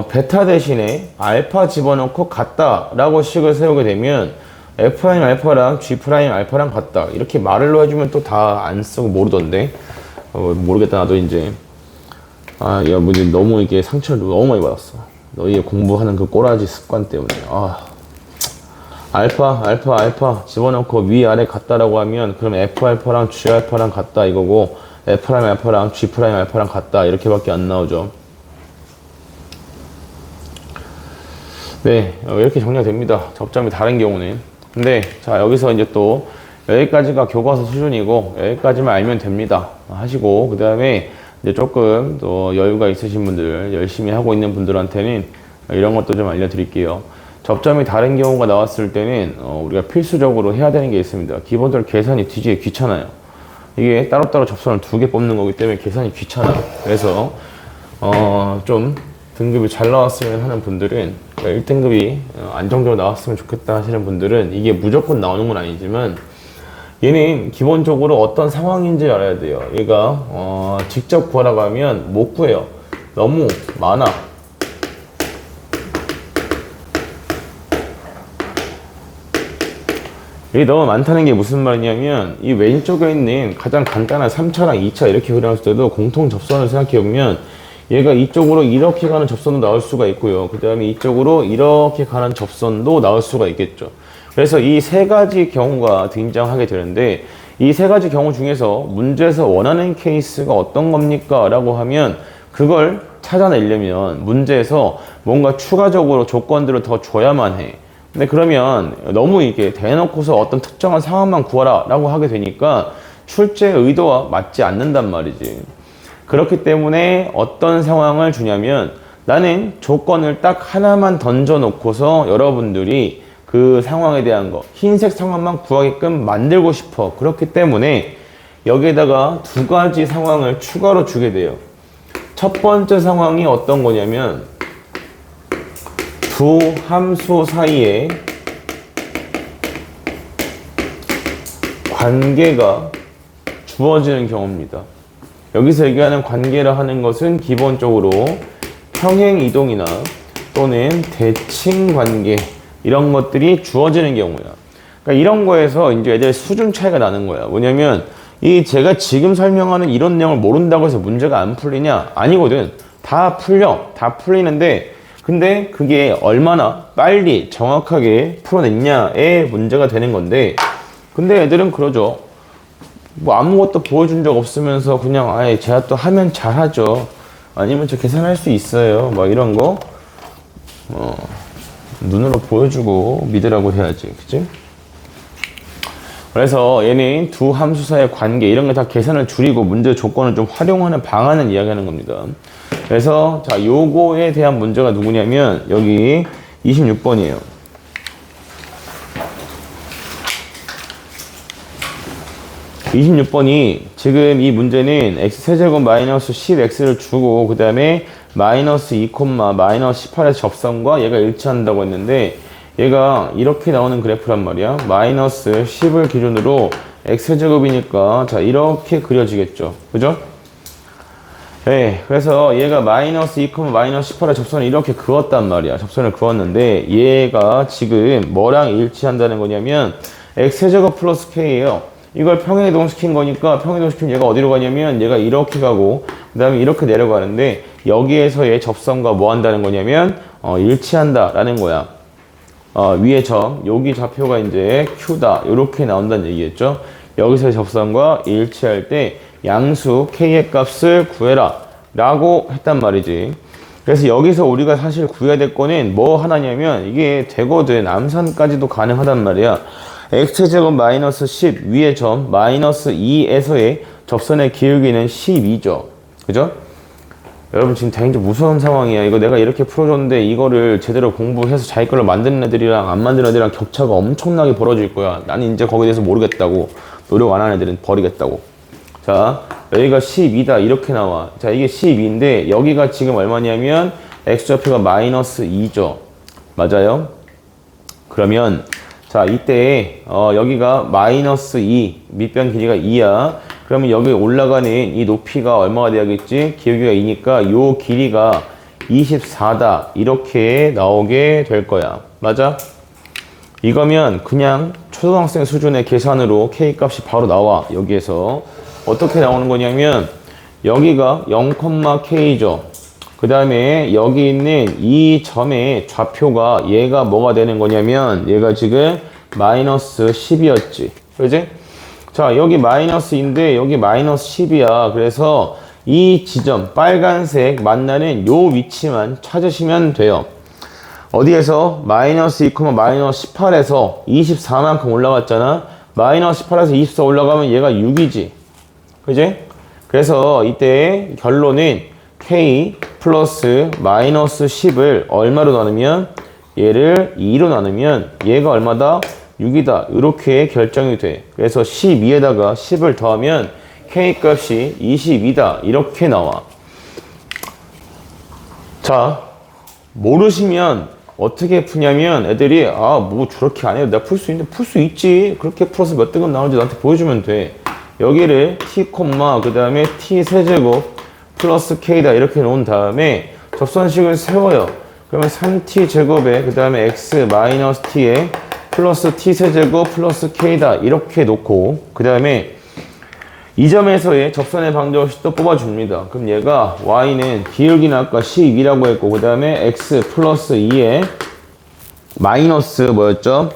베타 대신에 알파 집어넣고 같다라고 식을 세우게 되면 f' 알파랑 g' 알파랑 같다 이렇게 말로 해주면 또 다 안 쓰고 모르던데. 모르겠다. 나도 이제 야 뭐 너무 이게 상처를 너무 많이 받았어. 너희 공부하는 그 꼬라지 습관 때문에. 알파 집어넣고 위아래 같다라고 하면 그럼 f 알파랑 g 알파랑 같다 이거고 f' 알파랑 g' 알파랑 같다 이렇게밖에 안 나오죠. 네, 이렇게 정리가 됩니다. 접점이 다른 경우는. 근데 자, 여기서 이제 또 여기까지가 교과서 수준이고 여기까지만 알면 됩니다 하시고, 그 다음에 이제 조금 또 여유가 있으신 분들, 열심히 하고 있는 분들한테는 이런 것도 좀 알려드릴게요. 접점이 다른 경우가 나왔을 때는 우리가 필수적으로 해야 되는 게 있습니다. 기본적으로 계산이 뒤지기 귀찮아요. 이게 따로따로 접선을 2개 뽑는 거기 때문에 계산이 귀찮아요. 그래서 좀 등급이 잘 나왔으면 하는 분들은, 1등급이 안정적으로 나왔으면 좋겠다 하시는 분들은 이게 무조건 나오는 건 아니지만, 얘는 기본적으로 어떤 상황인지 알아야 돼요. 얘가 직접 구하라고 하면 못 구해요. 너무 많아. 이게 너무 많다는 게 무슨 말이냐면, 이 왼쪽에 있는 가장 간단한 3차랑 2차 이렇게 그려놨을 때도 공통 접선을 생각해보면, 얘가 이쪽으로 이렇게 가는 접선도 나올 수가 있고요. 그 다음에 이쪽으로 이렇게 가는 접선도 나올 수가 있겠죠. 그래서 이 세 가지 경우가 등장하게 되는데, 이 세 가지 경우 중에서 문제에서 원하는 케이스가 어떤 겁니까? 라고 하면, 그걸 찾아내려면 문제에서 뭔가 추가적으로 조건들을 더 줘야만 해. 근데 그러면 너무 이게 대놓고서 어떤 특정한 상황만 구하라 라고 하게 되니까 출제 의도와 맞지 않는단 말이지. 그렇기 때문에 어떤 상황을 주냐면, 나는 조건을 딱 하나만 던져 놓고서 여러분들이 그 상황에 대한 거, 흰색 상황만 구하게끔 만들고 싶어. 그렇기 때문에 여기에다가 두 가지 상황을 추가로 주게 돼요. 첫 번째 상황이 어떤 거냐면, 두 함수 사이에 관계가 주어지는 경우입니다. 여기서 얘기하는 관계라 하는 것은 기본적으로 평행 이동이나 또는 대칭 관계, 이런 것들이 주어지는 경우야. 그러니까 이런 거에서 이제 애들 수준 차이가 나는 거야. 뭐냐면, 이 제가 지금 설명하는 이런 내용을 모른다고 해서 문제가 안 풀리냐? 아니거든. 다 풀려. 다 풀리는데, 근데 그게 얼마나 빨리 정확하게 풀어냈냐에 문제가 되는 건데, 근데 애들은 그러죠. 뭐 아무것도 보여준 적 없으면서 그냥 아예 제가 또 하면 잘하죠. 아니면 저 계산할 수 있어요. 막 이런 거 눈으로 보여주고 믿으라고 해야지. 그치? 그래서 얘는 두 함수 사이의 관계, 이런 거 다 계산을 줄이고 문제 조건을 좀 활용하는 방안을 이야기하는 겁니다. 그래서 자, 요거에 대한 문제가 누구냐면 여기 26번이에요. 지금 이 문제는 x세제곱 마이너스 10x를 주고 그 다음에 마이너스 2, 마이너스 18에서 접선과 얘가 일치한다고 했는데, 얘가 이렇게 나오는 그래프란 말이야. 마이너스 10을 기준으로 x제곱이니까 자, 이렇게 그려지겠죠. 그죠? 네, 그래서 얘가 마이너스 2, 마이너스 18의 접선을 이렇게 그었단 말이야. 접선을 그었는데 얘가 지금 뭐랑 일치한다는 거냐면 x제곱 플러스 k예요. 이걸 평행이동시킨 거니까, 평행이동시키면 얘가 어디로 가냐면 얘가 이렇게 가고 그 다음에 이렇게 내려가는데, 여기에서의 접선과 뭐 한다는 거냐면 일치한다 라는 거야. 위에 점, 여기 좌표가 이제 Q다, 이렇게 나온다는 얘기겠죠. 여기서의 접선과 일치할 때 양수 K의 값을 구해라 라고 했단 말이지. 그래서 여기서 우리가 사실 구해야 될 거는 뭐 하나냐면, 이게 되거든. 암산까지도 가능하단 말이야. x제곱 마이너스 10 위에 점 마이너스 2에서의 접선의 기울기는 12죠. 그죠? 여러분 지금 굉장히 무서운 상황이야. 이거 내가 이렇게 풀어줬는데 이거를 제대로 공부해서 자기 걸로 만드는 애들이랑 안 만드는 애들이랑 격차가 엄청나게 벌어질 거야. 나는 이제 거기에 대해서 모르겠다고, 노력 안 하는 애들은 버리겠다고. 자, 여기가 12다 이렇게 나와. 자, 이게 12인데 여기가 지금 얼마냐면 x좌표가 마이너스 2죠. 맞아요? 그러면 자, 이때 여기가 마이너스 2, 밑변 길이가 2야. 그러면 여기 올라가는 이 높이가 얼마가 돼야겠지? 기울기가 2니까 요 길이가 24다. 이렇게 나오게 될 거야. 맞아? 이거면 그냥 초등학생 수준의 계산으로 K값이 바로 나와. 여기에서 어떻게 나오는 거냐면 여기가 0,K죠. 그 다음에 여기 있는 이 점의 좌표가 얘가 뭐가 되는 거냐면 얘가 지금 마이너스 10이었지. 그지? 자, 여기 마이너스인데 여기 마이너스 10이야. 그래서 이 지점 빨간색 만나는 요 위치만 찾으시면 돼요. 어디에서? 마이너스 2, 마이너스 18에서 24만큼 올라갔잖아. 마이너스 18에서 24 올라가면 얘가 6이지. 그지? 그래서 이때 결론은 K 플러스 마이너스 10을 얼마로 나누면, 얘를 2로 나누면 얘가 얼마다? 6이다. 이렇게 결정이 돼. 그래서 12에다가 10을 더하면 K 값이 22다. 이렇게 나와. 자, 모르시면 어떻게 푸냐면 애들이 뭐 저렇게 안 해도 내가 풀 수 있는데 풀 수 있지. 그렇게 풀어서 몇 등급 나오는지 나한테 보여주면 돼. 여기를 t, 그 다음에 t 세제곱 플러스 k다 이렇게 놓은 다음에 접선식을 세워요. 그러면 3t 제곱에 그 다음에 x 마이너스 t에 플러스 t 세제곱 플러스 k다 이렇게 놓고 그 다음에 이 점에서의 접선의 방정식 또 뽑아줍니다. 그럼 얘가 y는 기울기는 아까 12라고 했고 그 다음에 x 플러스 2에 마이너스 뭐였죠?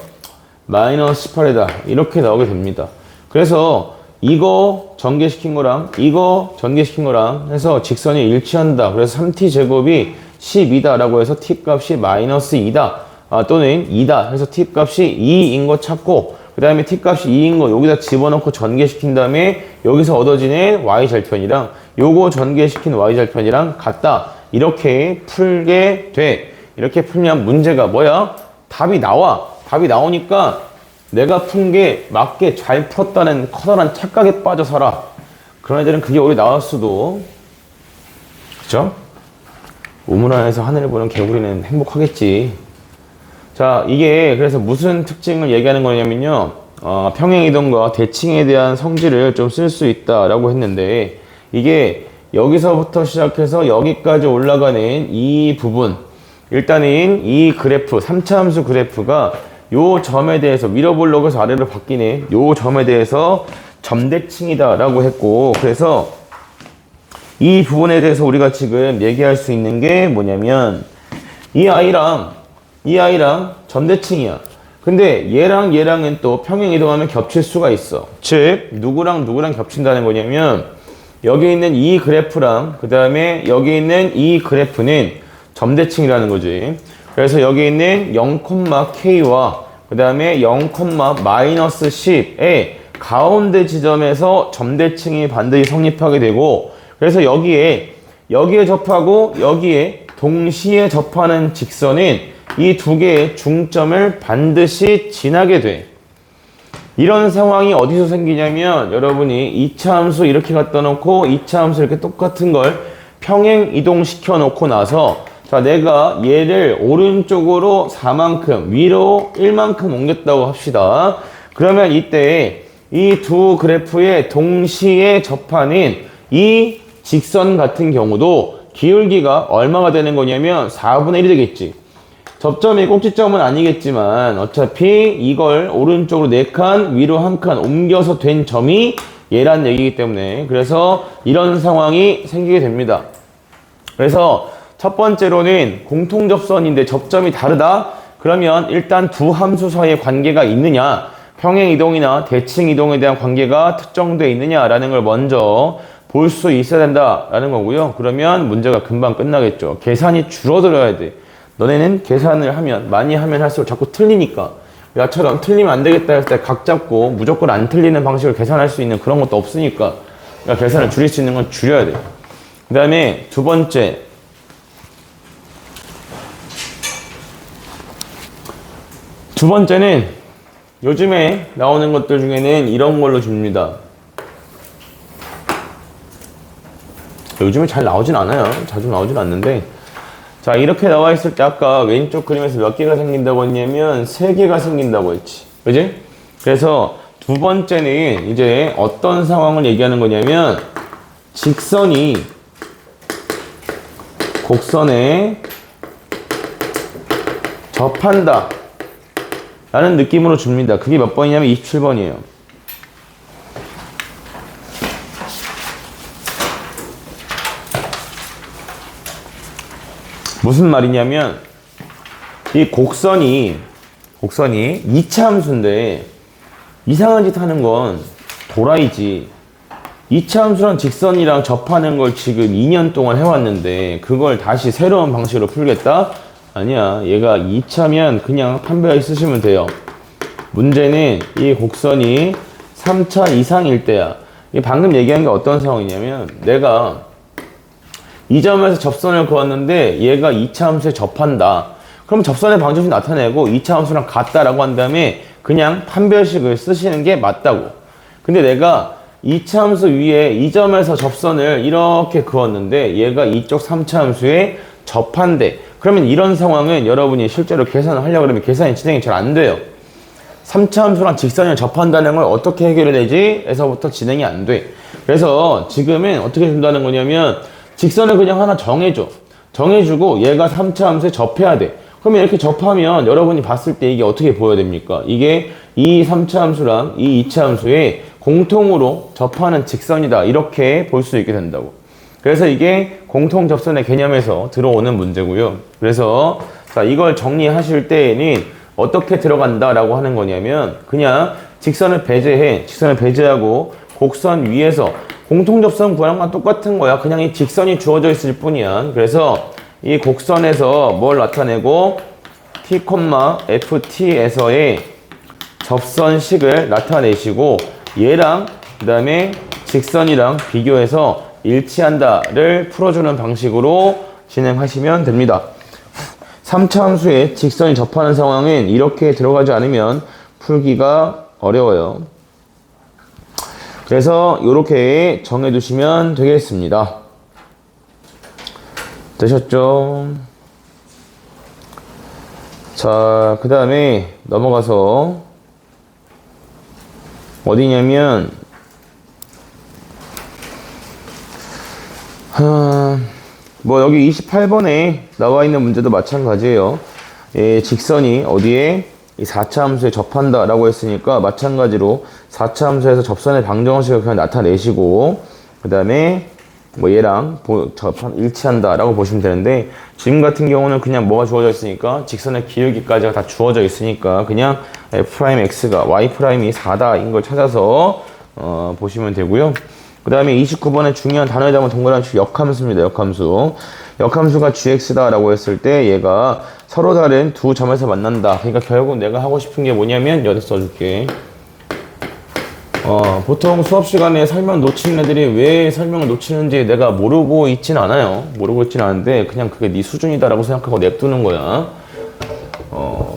마이너스 18이다 이렇게 나오게 됩니다. 그래서 이거 전개시킨 거랑 이거 전개시킨 거랑 해서 직선이 일치한다. 그래서 3t 제곱이 12다 라고 해서 t 값이 마이너스 2다 또는 2다 해서 t 값이 2인 거 찾고 그 다음에 t 값이 2인 거 여기다 집어넣고 전개시킨 다음에 여기서 얻어지는 y절편이랑 요거 전개시킨 y절편이랑 같다 이렇게 풀게 돼. 이렇게 풀면 문제가 뭐야? 답이 나와. 답이 나오니까 내가 푼 게 맞게 잘 풀었다는 커다란 착각에 빠져 살아. 그런 애들은 그게 오히려 나올 수도. 그쵸? 우물 안에서 하늘을 보는 개구리는 행복하겠지. 자, 이게 그래서 무슨 특징을 얘기하는 거냐면요. 평행이동과 대칭에 대한 성질을 좀 쓸 수 있다라고 했는데 이게 여기서부터 시작해서 여기까지 올라가는 이 부분 일단은 이 그래프 3차 함수 그래프가 요 점에 대해서 위로 볼록에서 아래로 바뀌는 요 점에 대해서 점대칭이다 라고 했고 그래서 이 부분에 대해서 우리가 지금 얘기할 수 있는 게 뭐냐면 이 아이랑 점대칭이야. 근데 얘랑 얘랑은 또 평행이동하면 겹칠 수가 있어. 즉 누구랑 누구랑 겹친다는 거냐면 여기 있는 이 그래프랑 그 다음에 여기 있는 이 그래프는 점대칭이라는 거지. 그래서 여기 있는 0,k와 그 다음에 0,-10의 가운데 지점에서 점대칭이 반드시 성립하게 되고 그래서 여기에 접하고 여기에 동시에 접하는 직선은 이 두 개의 중점을 반드시 지나게 돼. 이런 상황이 어디서 생기냐면 여러분이 2차 함수 이렇게 갖다 놓고 2차 함수 이렇게 똑같은 걸 평행 이동시켜 놓고 나서 자 내가 얘를 오른쪽으로 4만큼 위로 1만큼 옮겼다고 합시다. 그러면 이때 이 두 그래프에 동시에 접하는 이 직선 같은 경우도 기울기가 얼마가 되는 거냐면 4분의 1이 되겠지. 접점이 꼭지점은 아니겠지만 어차피 이걸 오른쪽으로 4칸 위로 1칸 옮겨서 된 점이 얘란 얘기이기 때문에 그래서 이런 상황이 생기게 됩니다. 그래서 첫 번째로는 공통접선인데 접점이 다르다? 그러면 일단 두 함수 사이의 관계가 있느냐 평행이동이나 대칭이동에 대한 관계가 특정되어 있느냐라는 걸 먼저 볼 수 있어야 된다라는 거고요. 그러면 문제가 금방 끝나겠죠. 계산이 줄어들어야 돼. 너네는 계산을 하면 많이 하면 할수록 자꾸 틀리니까 야처럼 틀리면 안 되겠다 했을 때 각 잡고 무조건 안 틀리는 방식으로 계산할 수 있는 그런 것도 없으니까 그러니까 계산을 줄일 수 있는 건 줄여야 돼. 그 다음에 두 번째는 요즘에 나오는 것들 중에는 이런 걸로 줍니다. 요즘에 잘 나오진 않아요. 자주 나오진 않는데 자 이렇게 나와 있을 때 아까 왼쪽 그림에서 몇 개가 생긴다고 했냐면 3개가 생긴다고 했지. 그지? 그래서 두 번째는 이제 어떤 상황을 얘기하는 거냐면 직선이 곡선에 접한다 라는 느낌으로 줍니다. 그게 몇 번이냐면 27번이에요. 무슨 말이냐면 이 곡선이 2차 함수인데 이상한 짓 하는 건 도라이지. 2차 함수랑 직선이랑 접하는 걸 지금 2년 동안 해왔는데 그걸 다시 새로운 방식으로 풀겠다? 아니야. 얘가 2차면 그냥 판별하기 쓰시면 돼요. 문제는 이 곡선이 3차 이상일 때야. 방금 얘기한 게 어떤 상황이냐면 내가 이 점에서 접선을 그었는데 얘가 2차 함수에 접한다. 그럼 접선의 방정식 나타내고 2차 함수랑 같다라고 한 다음에 그냥 판별식을 쓰시는 게 맞다고. 근데 내가 2차 함수 위에 이 점에서 접선을 이렇게 그었는데 얘가 이쪽 3차 함수에 접한대. 그러면 이런 상황은 여러분이 실제로 계산을 하려고 그러면 계산이 진행이 잘 안 돼요. 3차 함수랑 직선을 접한다는 걸 어떻게 해결해야 되지? 에서부터 진행이 안 돼. 그래서 지금은 어떻게 준다는 거냐면 직선을 그냥 하나 정해줘. 정해주고 얘가 3차 함수에 접해야 돼. 그러면 이렇게 접하면 여러분이 봤을 때 이게 어떻게 보여야 됩니까? 이게 이 3차 함수랑 이 2차 함수에 공통으로 접하는 직선이다. 이렇게 볼 수 있게 된다고. 그래서 이게 공통 접선의 개념에서 들어오는 문제고요. 그래서 자, 이걸 정리하실 때에는 어떻게 들어간다라고 하는 거냐면 그냥 직선을 배제해. 직선을 배제하고 곡선 위에서 공통 접선 구하는 건 똑같은 거야. 그냥 이 직선이 주어져 있을 뿐이야. 그래서 이 곡선에서 뭘 나타내고 t, ft에서의 접선식을 나타내시고 얘랑 그 다음에 직선이랑 비교해서 일치한다를 풀어주는 방식으로 진행하시면 됩니다. 3차 함수에 직선이 접하는 상황은 이렇게 들어가지 않으면 풀기가 어려워요. 그래서 이렇게 정해두시면 되겠습니다. 되셨죠? 자, 그 다음에 넘어가서 어디냐면 뭐 여기 28번에 나와 있는 문제도 마찬가지예요. 예, 직선이 어디에 이 4차 함수에 접한다 라고 했으니까 마찬가지로 4차 함수에서 접선의 방정식을 그냥 나타내시고 그 다음에 뭐 얘랑 일치한다 라고 보시면 되는데 지금 같은 경우는 그냥 뭐가 주어져 있으니까 직선의 기울기까지가 다 주어져 있으니까 그냥 f'x가 y'이 4다인 걸 찾아서 보시면 되고요. 그 다음에 29번에 중요한 단어에 담은 동그라미 역함수입니다. 역함수. 역함수가 gx다 라고 했을 때 얘가 서로 다른 두 점에서 만난다. 그러니까 결국 내가 하고 싶은 게 뭐냐면 여기다 써줄게. 보통 수업 시간에 설명 놓치는 애들이 왜 설명을 놓치는지 내가 모르고 있진 않아요. 모르고 있진 않은데 그냥 그게 네 수준이다라고 생각하고 냅두는 거야.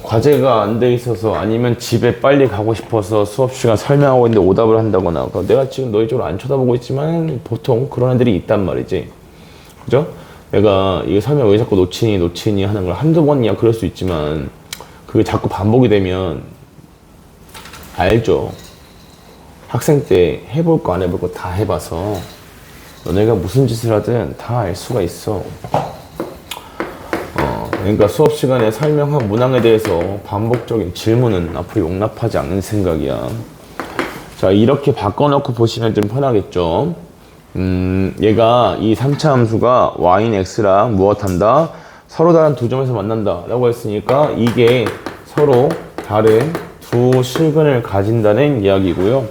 과제가 안 돼 있어서 아니면 집에 빨리 가고 싶어서 수업 시간 설명하고 있는데 오답을 한다거나 내가 지금 너희 쪽으로 안 쳐다보고 있지만 보통 그런 애들이 있단 말이지. 그죠? 내가 이게 설명 왜 자꾸 놓치니 하는 걸 한두 번이야 그럴 수 있지만 그게 자꾸 반복이 되면 알죠. 학생 때 해볼 거 안 해볼 거 다 해봐서 너네가 무슨 짓을 하든 다 알 수가 있어. 그러니까 수업 시간에 설명한 문항에 대해서 반복적인 질문은 앞으로 용납하지 않는 생각이야. 자, 이렇게 바꿔놓고 보시면 좀 편하겠죠. 얘가 이 3차 함수가 y인 x랑 무엇한다? 서로 다른 두 점에서 만난다 라고 했으니까 이게 서로 다른 두 실근을 가진다는 이야기고요.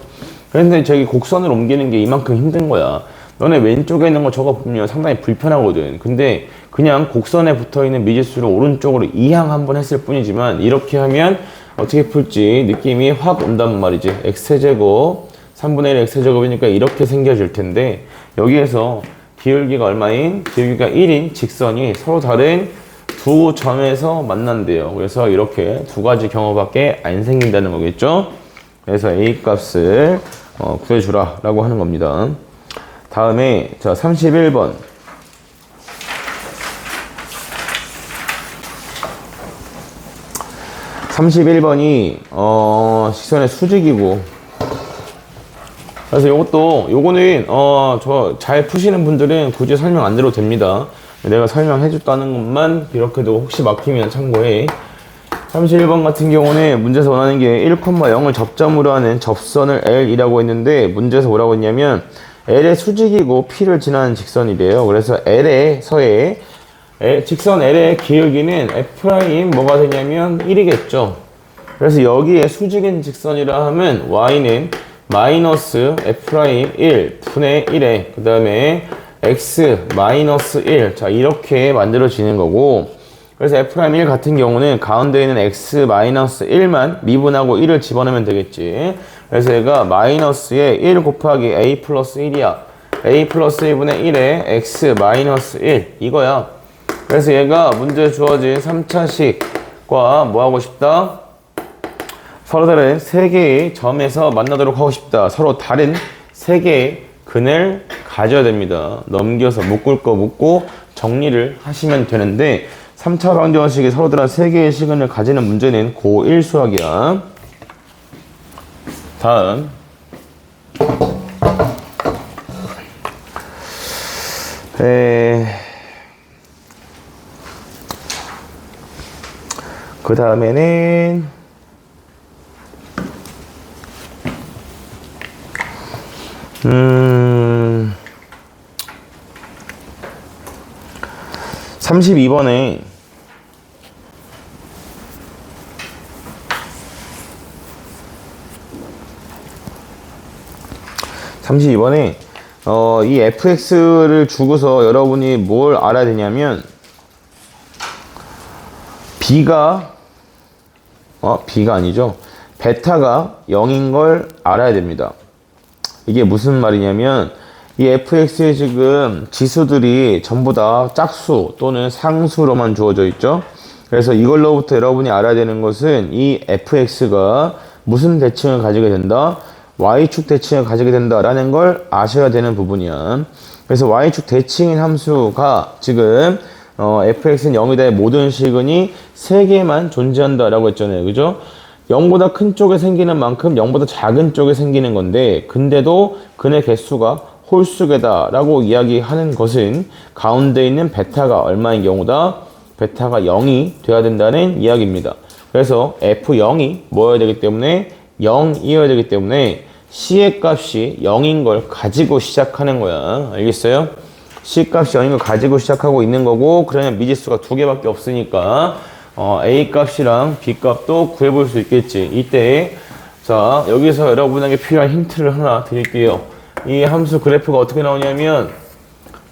그런데 저기 곡선을 옮기는 게 이만큼 힘든 거야. 너네 왼쪽에 있는 거 저거 보면 상당히 불편하거든. 근데 그냥 곡선에 붙어있는 미지수를 오른쪽으로 이항 한번 했을 뿐이지만 이렇게 하면 어떻게 풀지 느낌이 확 온단 말이지. x제곱 3분의 1 x제곱이니까 이렇게 생겨질 텐데 여기에서 기울기가 얼마인? 기울기가 1인 직선이 서로 다른 두 점에서 만난대요. 그래서 이렇게 두 가지 경우밖에 안 생긴다는 거겠죠. 그래서 a 값을 구해주라 라고 하는 겁니다. 다음에 자 31번 (31번이) 직선의 수직이고 그래서 요거는 저 잘 푸시는 분들은 굳이 설명 안 드려도 됩니다. 내가 설명해 줬다는 것만 이렇게도 혹시 막히면 참고해. 31번 같은 경우는 문제에서 원하는 게 1,0을 접점으로 하는 접선을 L이라고 했는데 문제에서 뭐라고 했냐면 L의 수직이고 P를 지나는 직선이래요. 그래서 L에서의 직선 L의 기울기는 F' 뭐가 되냐면 1이겠죠. 그래서 여기에 수직인 직선이라 하면 Y는 마이너스 F'1 분의 1에 그 다음에 X 마이너스 1 자 이렇게 만들어지는 거고 그래서 F'1 같은 경우는 가운데 있는 X 마이너스 1만 미분하고 1을 집어넣으면 되겠지. 그래서 얘가 마이너스에 1 곱하기 A 플러스 1이야. A 플러스 1분의 1에 X 마이너스 1 이거야. 그래서 얘가 문제 주어진 3차식과 뭐 하고 싶다? 서로 다른 세 개의 점에서 만나도록 하고 싶다. 서로 다른 세 개의 근을 가져야 됩니다. 넘겨서 묶을 거 묶고 정리를 하시면 되는데 3차 방정식이 서로들한 3개의 시간을 가지는 문제는 고1 수학이야. 다음 그 다음에는 32번에 이 fx를 주고서 여러분이 뭘 알아야 되냐면 b가 아니죠. 베타가 0인 걸 알아야 됩니다. 이게 무슨 말이냐면 이 fx의 지금 지수들이 전부 다 짝수 또는 상수로만 주어져 있죠. 그래서 이걸로부터 여러분이 알아야 되는 것은 이 fx가 무슨 대칭을 가지게 된다? y축 대칭을 가지게 된다라는 걸 아셔야 되는 부분이야. 그래서 y축 대칭인 함수가 지금 fx는 0이다의 모든 시근이 3개만 존재한다라고 했잖아요. 그죠? 0보다 큰 쪽에 생기는 만큼 0보다 작은 쪽에 생기는 건데 근데도 근의 개수가 홀수계다 라고 이야기하는 것은 가운데 있는 베타가 얼마인 경우다? 베타가 0이 돼야 된다는 이야기입니다. 그래서 f0이 뭐여야 되기 때문에 0이어야 되기 때문에 c의 값이 0인 걸 가지고 시작하는 거야. 알겠어요? c 값이 0인 걸 가지고 시작하고 있는 거고 그러면 미지수가 2개밖에 없으니까 a 값이랑 b 값도 구해볼 수 있겠지. 이때 자 여기서 여러분에게 필요한 힌트를 하나 드릴게요. 이 함수 그래프가 어떻게 나오냐면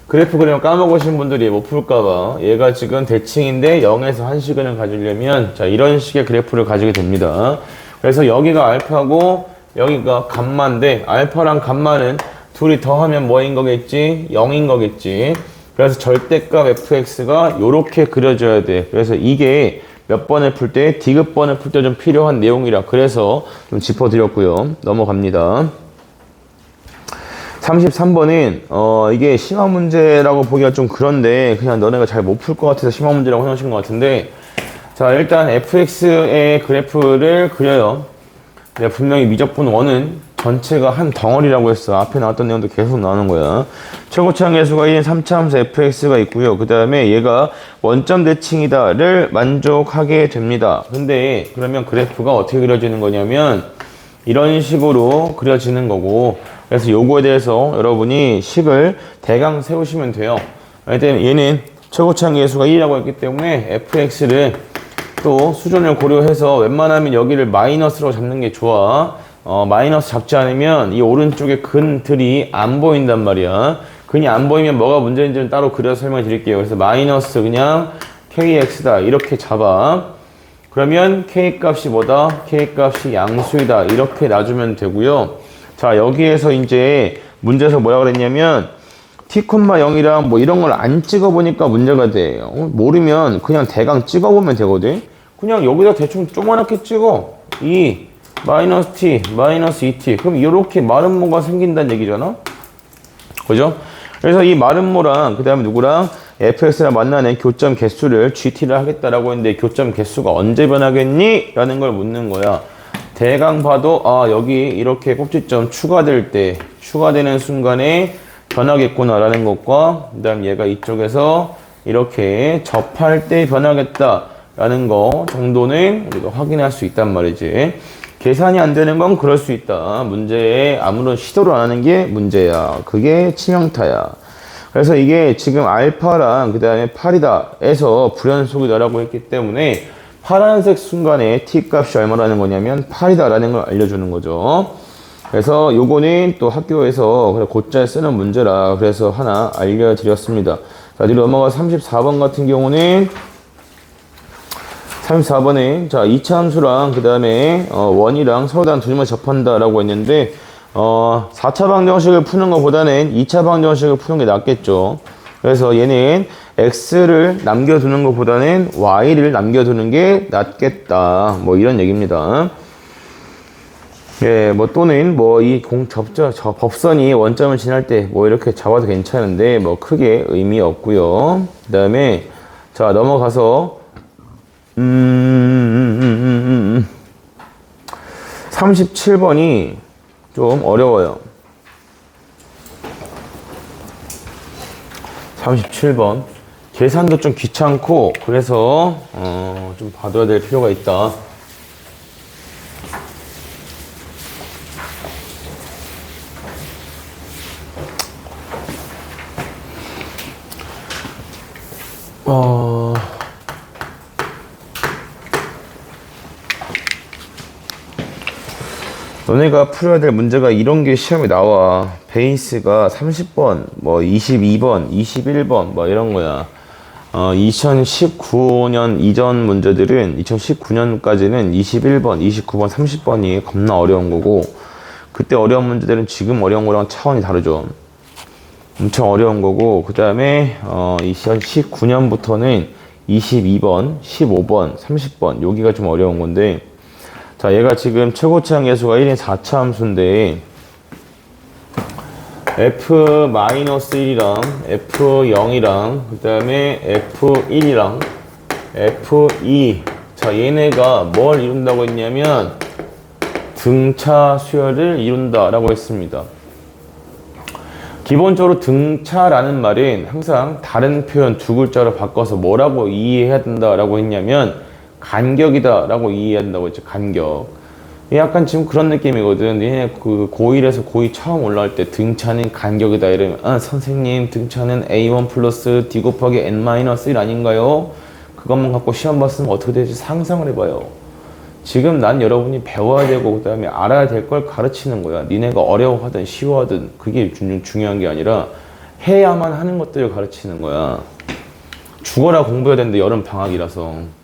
그래프 그리면 까먹으신 분들이 못 풀까봐 얘가 지금 대칭인데 0에서 1시간을 가지려면 자 이런 식의 그래프를 가지게 됩니다. 그래서 여기가 알파고 여기가 감마인데 알파랑 감마는 둘이 더하면 뭐인 거겠지? 0인 거겠지. 그래서 절대값 fx가 요렇게 그려져야 돼. 그래서 이게 몇 번을 풀 때 디귿번을 풀 때 좀 필요한 내용이라 그래서 좀 짚어드렸고요. 넘어갑니다. 33번은 이게 심화 문제라고 보기가 좀 그런데 그냥 너네가 잘 못 풀 것 같아서 심화 문제라고 해놓으신 것 같은데 자 일단 fx의 그래프를 그려요. 내가 분명히 미적분 1은 전체가 한 덩어리라고 했어. 앞에 나왔던 내용도 계속 나오는 거야. 최고차항 계수가 1인 3차 함수 fx가 있고요. 그 다음에 얘가 원점 대칭이다를 만족하게 됩니다. 근데 그러면 그래프가 어떻게 그려지는 거냐면 이런 식으로 그려지는 거고 그래서 요거에 대해서 여러분이 식을 대강 세우시면 돼요. 일단 얘는 최고차항 계수가 1이라고 했기 때문에 fx를 또 수준을 고려해서 웬만하면 여기를 마이너스로 잡는 게 좋아. 마이너스 잡지 않으면 이 오른쪽에 근들이 안 보인단 말이야. 근이 안 보이면 뭐가 문제인지는 따로 그려서 설명해 드릴게요. 그래서 마이너스 그냥 kx다 이렇게 잡아. 그러면 k 값이 뭐다? k 값이 양수이다 이렇게 놔주면 되고요. 자 여기에서 이제 문제에서 뭐라 그랬냐면 t, 0이랑 뭐 이런 걸 안 찍어보니까 문제가 돼. 모르면 그냥 대강 찍어보면 되거든. 그냥 여기다 대충 조그맣게 찍어. 2 마이너스 t 마이너스 2t 그럼 이렇게 마름모가 생긴다는 얘기잖아. 그죠? 그래서 이 마름모랑 그 다음에 누구랑 fx랑 만나는 교점 개수를 gt를 하겠다라고 했는데 교점 개수가 언제 변하겠니? 라는 걸 묻는 거야. 대강 봐도 여기 이렇게 꼭지점 추가될 때 추가되는 순간에 변하겠구나 라는 것과 그 다음 얘가 이쪽에서 이렇게 접할 때 변하겠다 라는 거 정도는 우리가 확인할 수 있단 말이지. 계산이 안 되는 건 그럴 수 있다. 문제에 아무런 시도를 안 하는 게 문제야. 그게 치명타야. 그래서 이게 지금 알파랑 그 다음에 8이다 에서 불연속이다라고 했기 때문에 파란색 순간에 t 값이 얼마라는 거냐면 8이다 라는 걸 알려주는 거죠. 그래서 요거는 또 학교에서 곧잘 쓰는 문제라 그래서 하나 알려드렸습니다. 자, 뒤로 넘어가 34번 같은 경우는 34번에 자 2차 함수랑 그 다음에 원이랑 서로 다른 두 점을 접한다 라고 했는데 4차 방정식을 푸는 것보다는 2차 방정식을 푸는 게 낫겠죠. 그래서 얘는 x를 남겨두는 것보다는 y를 남겨두는 게 낫겠다 뭐 이런 얘기입니다. 예, 뭐 또는 뭐 이 저 법선이 원점을 지날 때 뭐 이렇게 잡아도 괜찮은데 뭐 크게 의미 없고요. 그다음에 자 넘어가서 37번이 좀 어려워요. 37번 계산도 좀 귀찮고 그래서 좀 봐둬야 될 필요가 있다. 너네가 풀어야 될 문제가 이런 게 시험에 나와. 베이스가 30번, 뭐 22번, 21번, 뭐 이런 거야. 2019년 이전 문제들은 2019년까지는 21번, 29번, 30번이 겁나 어려운 거고, 그때 어려운 문제들은 지금 어려운 거랑 차원이 다르죠. 엄청 어려운 거고, 그 다음에 2019년부터는 22번, 15번, 30번, 여기가 좀 어려운 건데, 자, 얘가 지금 최고치 함수가 1인 4차 함수인데 f-1이랑 f0이랑 그 다음에 f1이랑 f2 자, 얘네가 뭘 이룬다고 했냐면 등차 수열을 이룬다 라고 했습니다. 기본적으로 등차라는 말은 항상 다른 표현 두 글자로 바꿔서 뭐라고 이해해야 된다 라고 했냐면 간격이다 라고 이해해야 된다고 했죠. 간격. 약간 지금 그런 느낌이거든. 얘네 그 고1에서 고2 처음 올라올 때 등차는 간격이다 이러면 선생님 등차는 a1 플러스 d 곱하기 n-1 아닌가요? 그것만 갖고 시험 봤으면 어떻게 될지 상상을 해봐요. 지금 난 여러분이 배워야 되고 그 다음에 알아야 될 걸 가르치는 거야. 니네가 어려워하든 쉬워하든 그게 중요한 게 아니라 해야만 하는 것들을 가르치는 거야. 죽어라 공부해야 되는데 여름 방학이라서.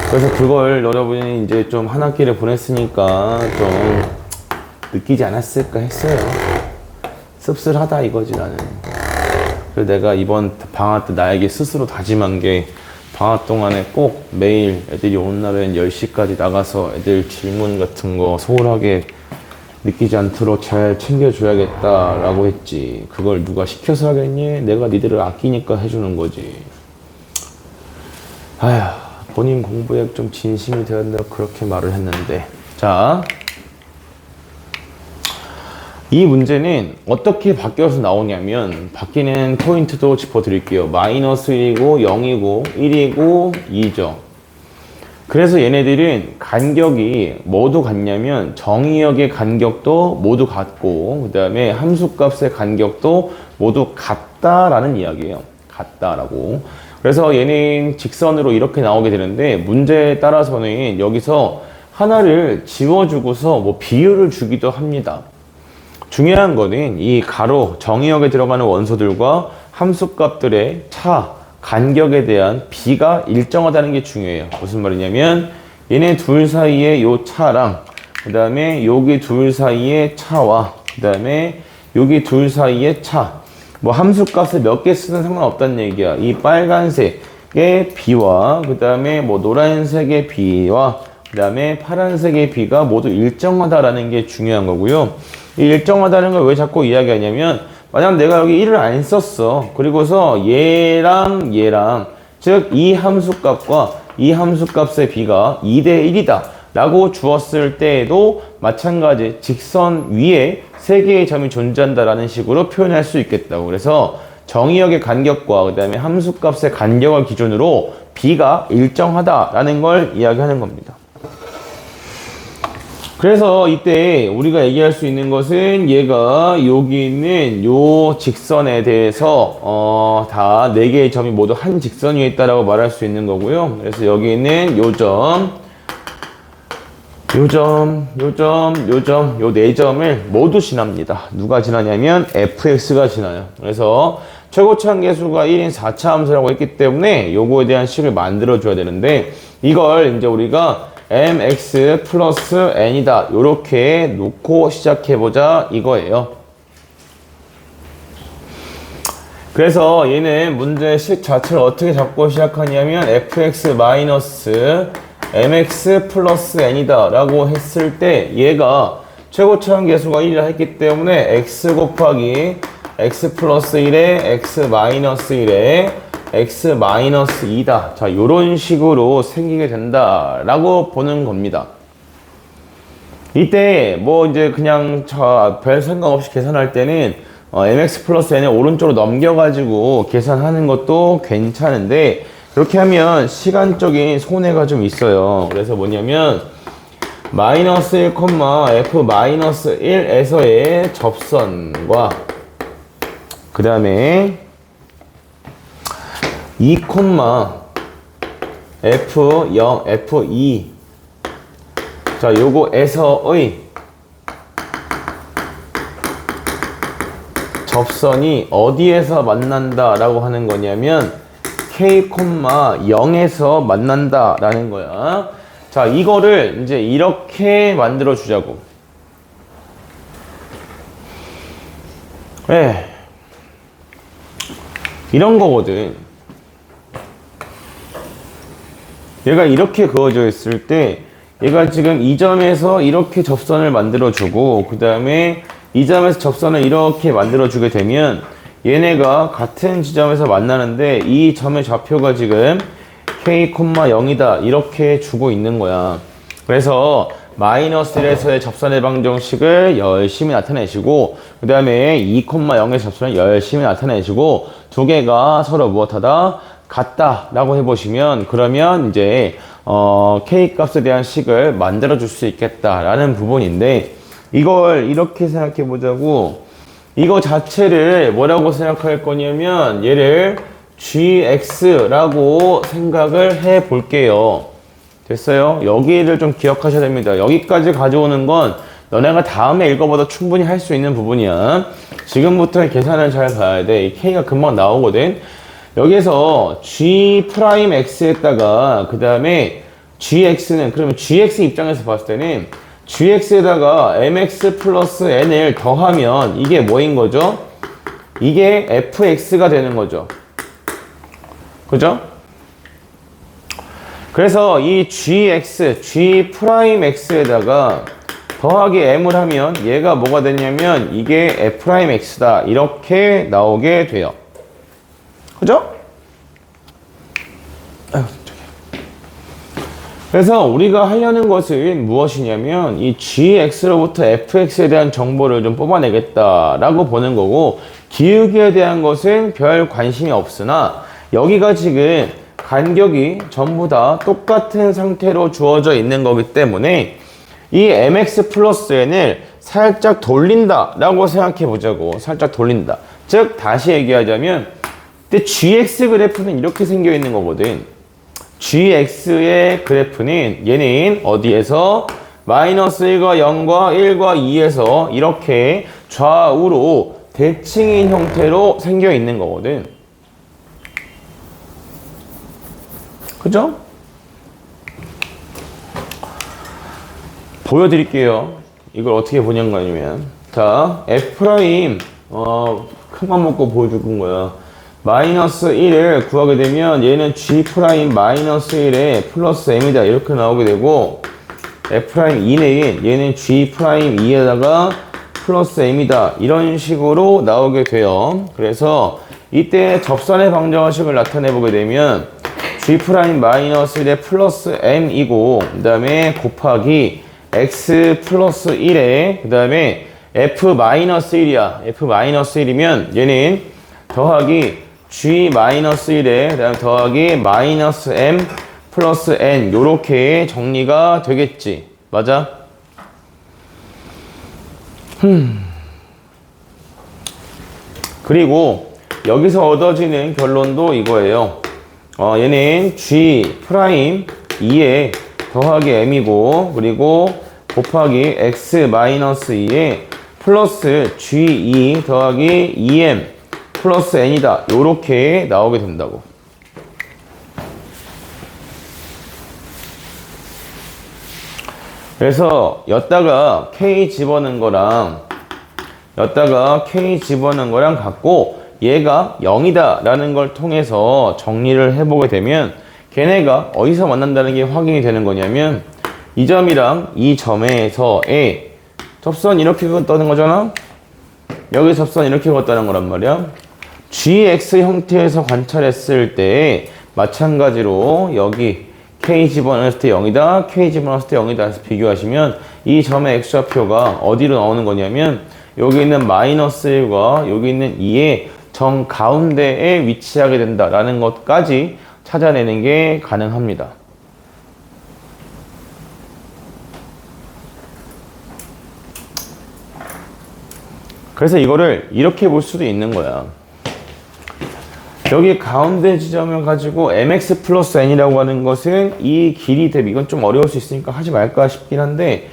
그래서 그걸 여러분이 이제 좀 한 학기를 보냈으니까 좀 느끼지 않았을까 했어요. 씁쓸하다 이거지 나는. 그래서 내가 이번 방학 때 나에게 스스로 다짐한 게 방학 동안에 꼭 매일 애들이 오는 날엔 10시까지 나가서 애들 질문 같은 거 소홀하게 느끼지 않도록 잘 챙겨줘야겠다라고 했지. 그걸 누가 시켜서 하겠니? 내가 니들을 아끼니까 해주는 거지. 아휴. 본인 공부에 좀 진심이 되어야 된다고 그렇게 말을 했는데 자, 이 문제는 어떻게 바뀌어서 나오냐면 바뀌는 포인트도 짚어드릴게요. 마이너스 1이고 0이고 1이고 2죠. 그래서 얘네들은 간격이 모두 같냐면 정의역의 간격도 모두 같고 그 다음에 함수값의 간격도 모두 같다라는 이야기예요. 같다라고. 그래서 얘는 직선으로 이렇게 나오게 되는데 문제에 따라서는 여기서 하나를 지워주고서 뭐 비율을 주기도 합니다. 중요한 거는 이 가로 정의역에 들어가는 원소들과 함수값들의 차, 간격에 대한 비가 일정하다는 게 중요해요. 무슨 말이냐면 얘네 둘 사이의 요 차랑 그 다음에 여기 둘 사이의 차와 그 다음에 여기 둘 사이의 차 뭐 함수값을 몇 개 쓰든 상관없다는 얘기야. 이 빨간색의 비와 그 다음에 뭐 노란색의 비와 그 다음에 파란색의 비가 모두 일정하다라는 게 중요한 거고요. 이 일정하다는 걸 왜 자꾸 이야기하냐면 만약 내가 여기 1을 안 썼어. 그리고서 얘랑 얘랑 즉 이 함수값과 이 함수값의 비가 2대 1이다 라고 주었을 때에도 마찬가지 직선 위에 세 개의 점이 존재한다라는 식으로 표현할 수 있겠다고. 그래서 정의역의 간격과 그 다음에 함수값의 간격을 기준으로 비가 일정하다라는 걸 이야기하는 겁니다. 그래서 이때 우리가 얘기할 수 있는 것은 얘가 여기 있는 요 직선에 대해서 다 4개의 점이 모두 한 직선 위에 있다라고 말할 수 있는 거고요. 그래서 여기 있는 요 점, 요 점, 요 4점을 모두 지납니다. 누가 지나냐면 fx가 지나요. 그래서 최고치 함계수가 1인 4차 함수라고 했기 때문에 요거에 대한 식을 만들어줘야 되는데 이걸 이제 우리가 mx 플러스 n이다 요렇게 놓고 시작해보자 이거예요. 그래서 얘는 문제식 자체를 어떻게 잡고 시작하냐면 fx 마이너스 mx 플러스 n이다 라고 했을 때 얘가 최고차원 계수가 1이라 했기 때문에 x 곱하기 x 플러스 1에 x 마이너스 1에 x 마이너스 2다. 자, 요런 식으로 생기게 된다 라고 보는 겁니다. 이때 뭐 이제 그냥 별 생각 없이 계산할 때는 mx 플러스 n을 오른쪽으로 넘겨가지고 계산하는 것도 괜찮은데 그렇게 하면 시간적인 손해가 좀 있어요. 그래서 뭐냐면 마이너스 1, f 마이너스 1에서의 접선과 그 다음에 2, f0, f2 자, 요거에서의 접선이 어디에서 만난다 라고 하는 거냐면 k, 0에서 만난다 라는 거야. 자, 이거를 이제 이렇게 만들어 주자고. 네. 이런 거거든. 얘가 이렇게 그어져 있을 때 얘가 지금 이 점에서 이렇게 접선을 만들어 주고 그 다음에 이 점에서 접선을 이렇게 만들어 주게 되면 얘네가 같은 지점에서 만나는데 이 점의 좌표가 지금 k, 0이다 이렇게 주고 있는 거야. 그래서 마이너스 1에서의 접선의 방정식을 열심히 나타내시고 그 다음에 2, 0의 접선을 열심히 나타내시고 두 개가 서로 무엇하다? 같다 라고 해보시면 그러면 이제 k 값에 대한 식을 만들어 줄 수 있겠다 라는 부분인데 이걸 이렇게 생각해 보자고. 이거 자체를 뭐라고 생각할 거냐면 얘를 gx라고 생각을 해 볼게요. 됐어요? 여기를 좀 기억하셔야 됩니다. 여기까지 가져오는 건 너네가 다음에 읽어봐도 충분히 할 수 있는 부분이야. 지금부터 계산을 잘 봐야 돼. 이 k가 금방 나오거든. 여기서 g'x에다가 그 다음에 gx는 그러면 gx 입장에서 봤을 때는 gx에다가 mx 플러스 n을 더하면 이게 뭐인 거죠? 이게 fx가 되는 거죠. 그죠? 그래서 이 gx, g'x에다가 더하기 m을 하면 얘가 뭐가 되냐면 이게 f'x다 이렇게 나오게 돼요. 그죠? 그래서 우리가 하려는 것은 무엇이냐면 이 gx로부터 fx에 대한 정보를 좀 뽑아내겠다라고 보는 거고 기울기에 대한 것은 별 관심이 없으나 여기가 지금 간격이 전부 다 똑같은 상태로 주어져 있는 거기 때문에 이 mx 플러스 n을 살짝 돌린다 라고 생각해 보자고. 살짝 돌린다. 즉 다시 얘기하자면 근데 gx 그래프는 이렇게 생겨 있는 거거든. gx의 그래프는 얘는 어디에서 마이너스 1과 0과 1과 2에서 이렇게 좌우로 대칭인 형태로 생겨 있는 거거든. 그죠? 보여드릴게요. 이걸 어떻게 보냐면 자, F'큰 맘 먹고 보여줄 거야. 마이너스 1을 구하게 되면 얘는 G' 마이너스 1에 플러스 M이다 이렇게 나오게 되고 F'2는 얘는 G'2에다가 플러스 M이다 이런 식으로 나오게 돼요. 그래서 이때 접선의 방정식을 나타내 보게 되면 G' 마이너스 1에 플러스 M이고 그 다음에 곱하기 X 플러스 1에 그 다음에 F 마이너스 1이야. F 마이너스 1이면 얘는 더하기 G 마이너스 1에 그 다음에 더하기 마이너스 M 플러스 N 요렇게 정리가 되겠지. 맞아? 그리고 여기서 얻어지는 결론도 이거예요. 얘는 G 프라임 2에 더하기 M이고 그리고 곱하기 X 마이너스 2에 플러스 G2 더하기 2M 플러스 N이다. 요렇게 나오게 된다고. 그래서 여기다가 K 집어넣은 거랑 같고 얘가 0이다 라는 걸 통해서 정리를 해보게 되면 걔네가 어디서 만난다는 게 확인이 되는 거냐면 이 점이랑 이 점에서의 접선 이렇게 그었다는 거잖아. 여기 접선 이렇게 그었다는 거란 말이야. GX 형태에서 관찰했을 때 마찬가지로 여기 K 집어넣었을 때 0이다, K 집어넣었을 때 0이다 해서 비교하시면 이 점의 X좌표가 어디로 나오는 거냐면 여기 있는 마이너스 1과 여기 있는 2의 정 가운데에 위치하게 된다라는 것까지 찾아내는 게 가능합니다. 그래서 이거를 이렇게 볼 수도 있는 거야. 여기 가운데 지점을 가지고 mx 플러스 n이라고 하는 것은 이 길이 대비, 이건 좀 어려울 수 있으니까 하지 말까 싶긴 한데,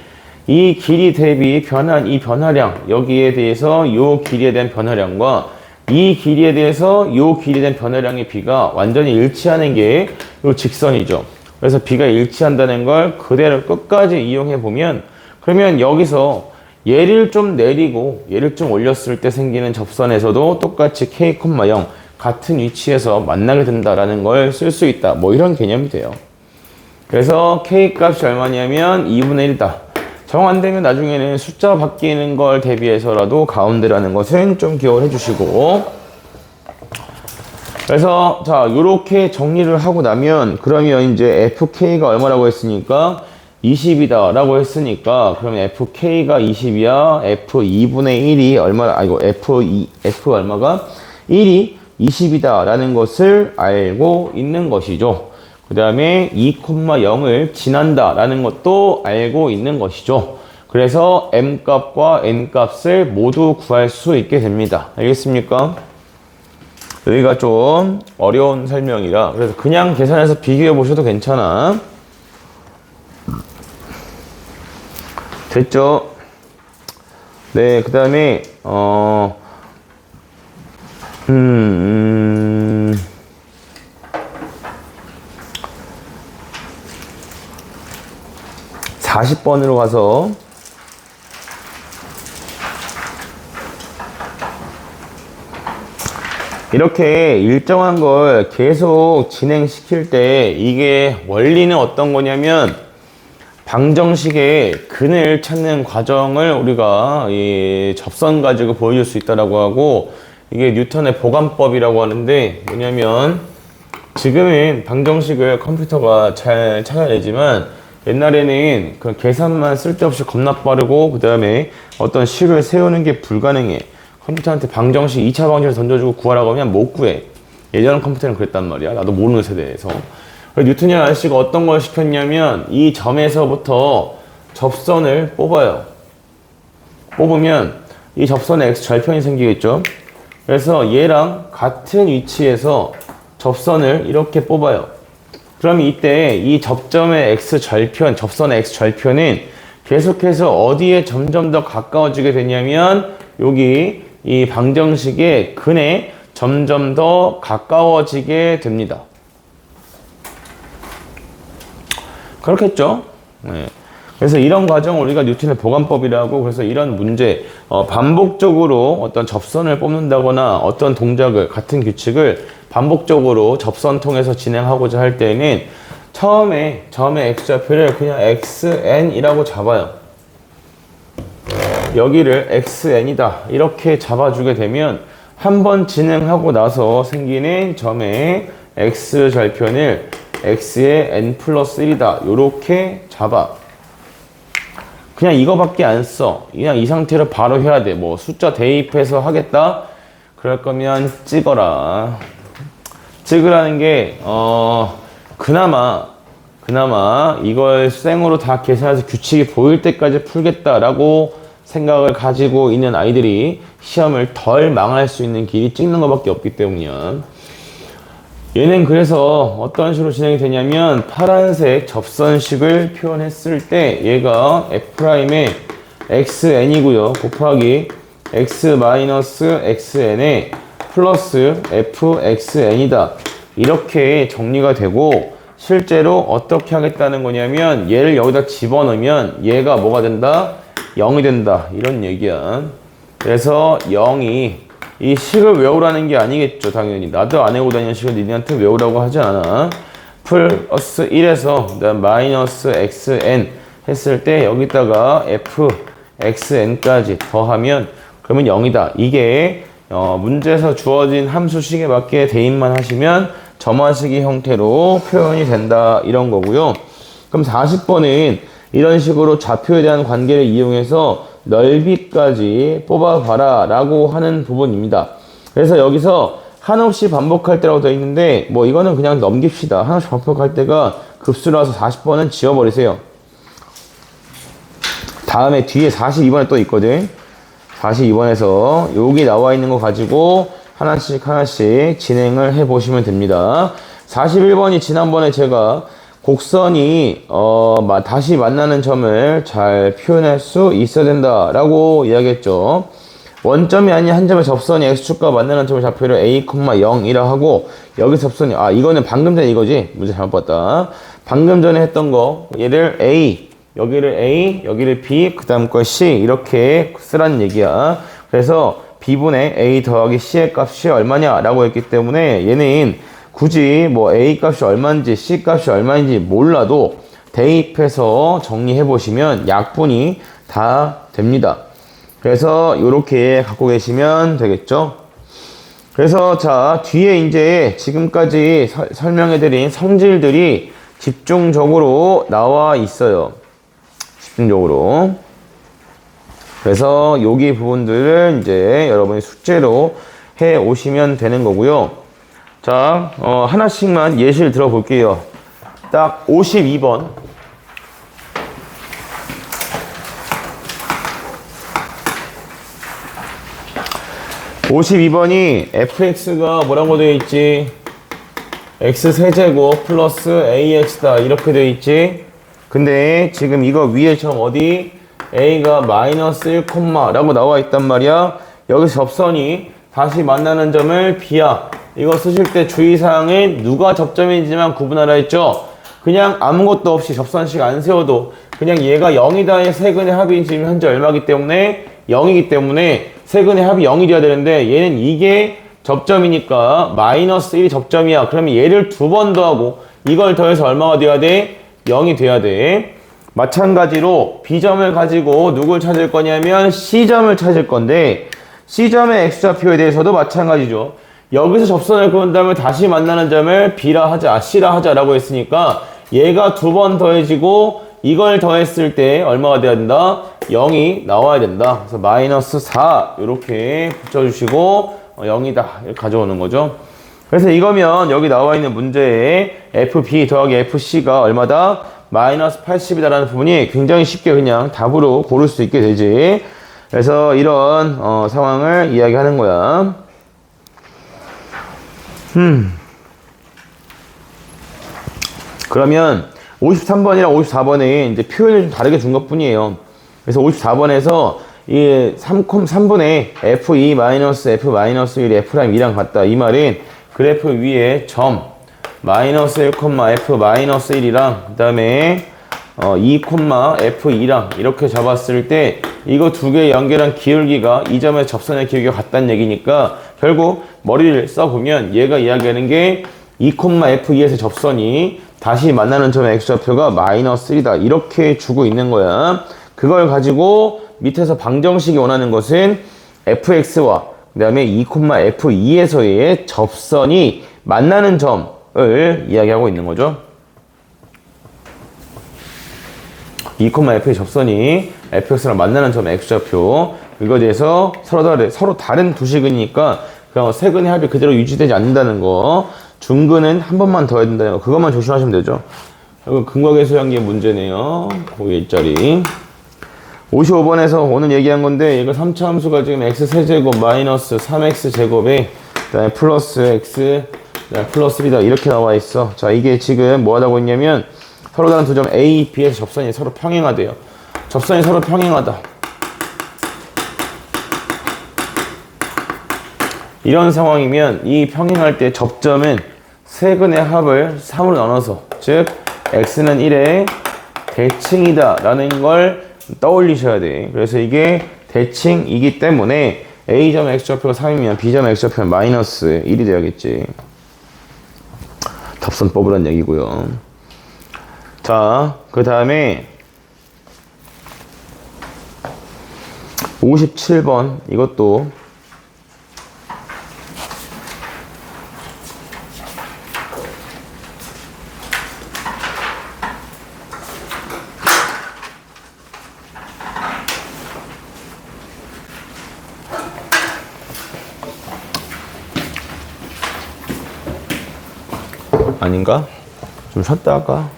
이 길이 대비 변한 이 변화량, 여기에 대해서 이 길이에 대한 변화량과 이 길이에 대해서 이 길이에 대한 변화량의 비가 완전히 일치하는 게 이 직선이죠. 그래서 비가 일치한다는 걸 그대로 끝까지 이용해 보면, 그러면 여기서 얘를 좀 내리고 얘를 좀 올렸을 때 생기는 접선에서도 똑같이 k, 0 같은 위치에서 만나게 된다라는 걸 쓸 수 있다. 뭐 이런 개념이 돼요. 그래서 k 값이 얼마냐면 2분의 1이다. 정 안 되면 나중에는 숫자 바뀌는 걸 대비해서라도 가운데라는 것은 좀 기억을 해주시고. 그래서 자, 요렇게 정리를 하고 나면 그러면 이제 fk가 얼마라고 했으니까 20이다 라고 했으니까 그러면 fk가 20이야. f2분의 1이 얼마나, 아이고 f 얼마가 1이 20이다 라는 것을 알고 있는 것이죠. 그 다음에 2,0을 지난다 라는 것도 알고 있는 것이죠. 그래서 m값과 n값을 모두 구할 수 있게 됩니다. 알겠습니까? 여기가 좀 어려운 설명이라 그래서 그냥 계산해서 비교해 보셔도 괜찮아. 됐죠? 네, 그 다음에 40번으로 가서 이렇게 일정한 걸 계속 진행시킬 때 이게 원리는 어떤 거냐면 방정식의 근을 찾는 과정을 우리가 이 접선 가지고 보여줄 수 있다라고 하고, 이게 뉴턴의 보관법이라고 하는데 뭐냐면 지금은 방정식을 컴퓨터가 잘 찾아내지만 옛날에는 그 계산만 쓸데없이 겁나 빠르고 그 다음에 어떤 식을 세우는 게 불가능해. 컴퓨터한테 방정식 2차 방정식 던져주고 구하라고 하면 못 구해. 예전 컴퓨터는 그랬단 말이야. 나도 모르는 세대에서. 뉴턴이 아저씨가 어떤 걸 시켰냐면 이 점에서부터 접선을 뽑아요. 뽑으면 이 접선에 x 절편이 생기겠죠. 그래서 얘랑 같은 위치에서 접선을 이렇게 뽑아요. 그럼 이때 이 접점의 x 절편, 접선의 x 절편은 계속해서 어디에 점점 더 가까워지게 되냐면 여기 이 방정식의 근에 점점 더 가까워지게 됩니다. 그렇겠죠? 네. 그래서 이런 과정을 우리가 뉴턴의 보관법이라고, 그래서 이런 문제, 반복적으로 어떤 접선을 뽑는다거나 어떤 동작을, 같은 규칙을 반복적으로 접선 통해서 진행하고자 할 때는 처음에 점의 x좌표를 그냥 xn이라고 잡아요. 여기를 xn이다 이렇게 잡아주게 되면 한번 진행하고 나서 생기는 점의 x절편을 x의 n 플러스 1이다 요렇게 잡아. 그냥 이거밖에 안 써. 그냥 이 상태로 바로 해야 돼. 뭐 숫자 대입해서 하겠다 그럴 거면 찍어라. 찍으라는 게 그나마 이걸 생으로 다 계산해서 규칙이 보일 때까지 풀겠다라고 생각을 가지고 있는 아이들이 시험을 덜 망할 수 있는 길이 찍는 것밖에 없기 때문이야. 얘는 그래서 어떤 식으로 진행이 되냐면 파란색 접선식을 표현했을 때 얘가 f'의 xn이고요. 곱하기 x-xn에 플러스 fxn이다. 이렇게 정리가 되고 실제로 어떻게 하겠다는 거냐면 얘를 여기다 집어넣으면 얘가 뭐가 된다? 0이 된다. 이런 얘기야. 그래서 0이 이 식을 외우라는 게 아니겠죠. 당연히 나도 안 외우고 다니는 식을 니네한테 외우라고 하지 않아. 플러스 1에서 그다음 마이너스 xn 했을 때 여기다가 fxn까지 더하면 그러면 0이다. 이게 문제에서 주어진 함수식에 맞게 대입만 하시면 점화식의 형태로 표현이 된다. 이런 거고요. 그럼 40번은 이런 식으로 좌표에 대한 관계를 이용해서 넓이까지 뽑아봐라 라고 하는 부분입니다. 그래서 여기서 한없이 반복할 때라고 되어 있는데 뭐 이거는 그냥 넘깁시다. 한없이 반복할 때가 급수라서 40번은 지워버리세요. 다음에 뒤에 42번에 또 있거든. 42번에서 여기 나와 있는 거 가지고 하나씩 진행을 해 보시면 됩니다. 41번이 지난번에 제가 곡선이 다시 만나는 점을 잘 표현할 수 있어야 된다라고 이야기했죠. 원점이 아닌 한 점의 접선이 x축과 만나는 점의 좌표를 a, 0이라 하고 여기 접선이 이거는 방금 전에 이거지? 문제 잘못 봤다. 방금 전에 했던 거 얘를 a, 여기를 b, 그 다음 거 c 이렇게 쓰라는 얘기야. 그래서 b분의 a 더하기 c의 값이 얼마냐 라고 했기 때문에 얘는 굳이 뭐 a 값이 얼마인지 c 값이 얼마인지 몰라도 대입해서 정리해 보시면 약분이 다 됩니다. 그래서 이렇게 갖고 계시면 되겠죠. 그래서 자 뒤에 이제 지금까지 설명해 드린 성질들이 집중적으로 나와 있어요. 집중적으로. 그래서 여기 부분들을 이제 여러분이 숙제로 해 오시면 되는 거고요. 자, 하나씩만 예시를 들어볼게요. 딱 52번. 52번이 fx가 뭐라고 되어 있지? x세제곱 플러스 ax다 이렇게 되어 있지? 근데 지금 이거 위에 점 어디? a가 마이너스 1, 라고 나와 있단 말이야. 여기서 접선이 다시 만나는 점을 b야. 이거 쓰실 때 주의사항은 누가 접점인지만 구분하라 했죠? 그냥 아무것도 없이 접선식 안 세워도 그냥 얘가 0이다의 세근의 합이 지금 현재 얼마기 때문에 0이기 때문에 세근의 합이 0이 돼야 되는데 얘는 이게 접점이니까 마이너스 1이 접점이야. 그러면 얘를 두 번 더하고 이걸 더해서 얼마가 돼야 돼? 0이 돼야 돼. 마찬가지로 B점을 가지고 누굴 찾을 거냐면 C점을 찾을 건데 C점의 X좌표에 대해서도 마찬가지죠. 여기서 접선을 그은 다음에 다시 만나는 점을 B라 하자, C라 하자라고 했으니까 얘가 두 번 더해지고 이걸 더했을 때 얼마가 돼야 된다? 0이 나와야 된다. 그래서 마이너스 4 이렇게 붙여주시고 0이다 이렇게 가져오는 거죠. 그래서 이거면 여기 나와 있는 문제에 FB 더하기 FC가 얼마다? 마이너스 80이다라는 부분이 굉장히 쉽게 그냥 답으로 고를 수 있게 되지. 그래서 이런 상황을 이야기하는 거야. 그러면 53번이랑 54번에 이제 표현을 좀 다르게 준 것 뿐이에요. 그래서 54번에서 이 3분의 f2-f-1이 f'2랑 같다. 이 말은 그래프 위에 점 마이너스 1, f-1이랑 그 다음에 2, f2랑 이렇게 잡았을 때 이거 두 개 연결한 기울기가 이 점의 접선의 기울기가 같다는 얘기니까 결국 머리를 써보면 얘가 이야기하는 게 2, f2에서 접선이 다시 만나는 점의 x좌표가 마이너스 1이다. 이렇게 주고 있는 거야. 그걸 가지고 밑에서 방정식이 원하는 것은 fx와 그 다음에 2, f2에서의 접선이 만나는 점을 이야기하고 있는 거죠. 2, f의 접선이 fx랑 만나는 점 x좌표 이거에 대해서 서로 다른 두 식이니까 그냥 세근의 합이 그대로 유지되지 않는다는 거. 중근은 한 번만 더 해야 된다는 거. 그것만 조심하시면 되죠. 이거 근거계수형의 문제네요. 거기 일자리. 55번에서 오늘 얘기한 건데 이거 3차 함수가 지금 x세제곱 마이너스 3x제곱에 그다음에 플러스 x 플러스 3다 이렇게 나와 있어. 자, 이게 지금 뭐 하다고 했냐면 서로 다른 두 점 A, B에서 접선이 서로 평행하대요. 접선이 서로 평행하다. 이런 상황이면 이 평행할 때 접점은 세근의 합을 3으로 나눠서 즉 x는 1의 대칭이다 라는 걸 떠올리셔야 돼. 그래서 이게 대칭이기 때문에 A점 x좌표가 3이면 B점 x좌표는 마이너스 1이 되어야겠지. 답선 뽑으란 얘기고요. 자, 그 다음에 57번 이것도 아닌가? 좀 쉬었다가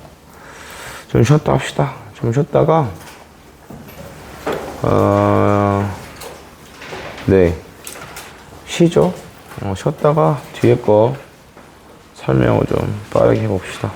합시다. 좀 쉬었다가 네, 쉬죠. 쉬었다가 뒤에 거 설명을 좀 빠르게 해봅시다.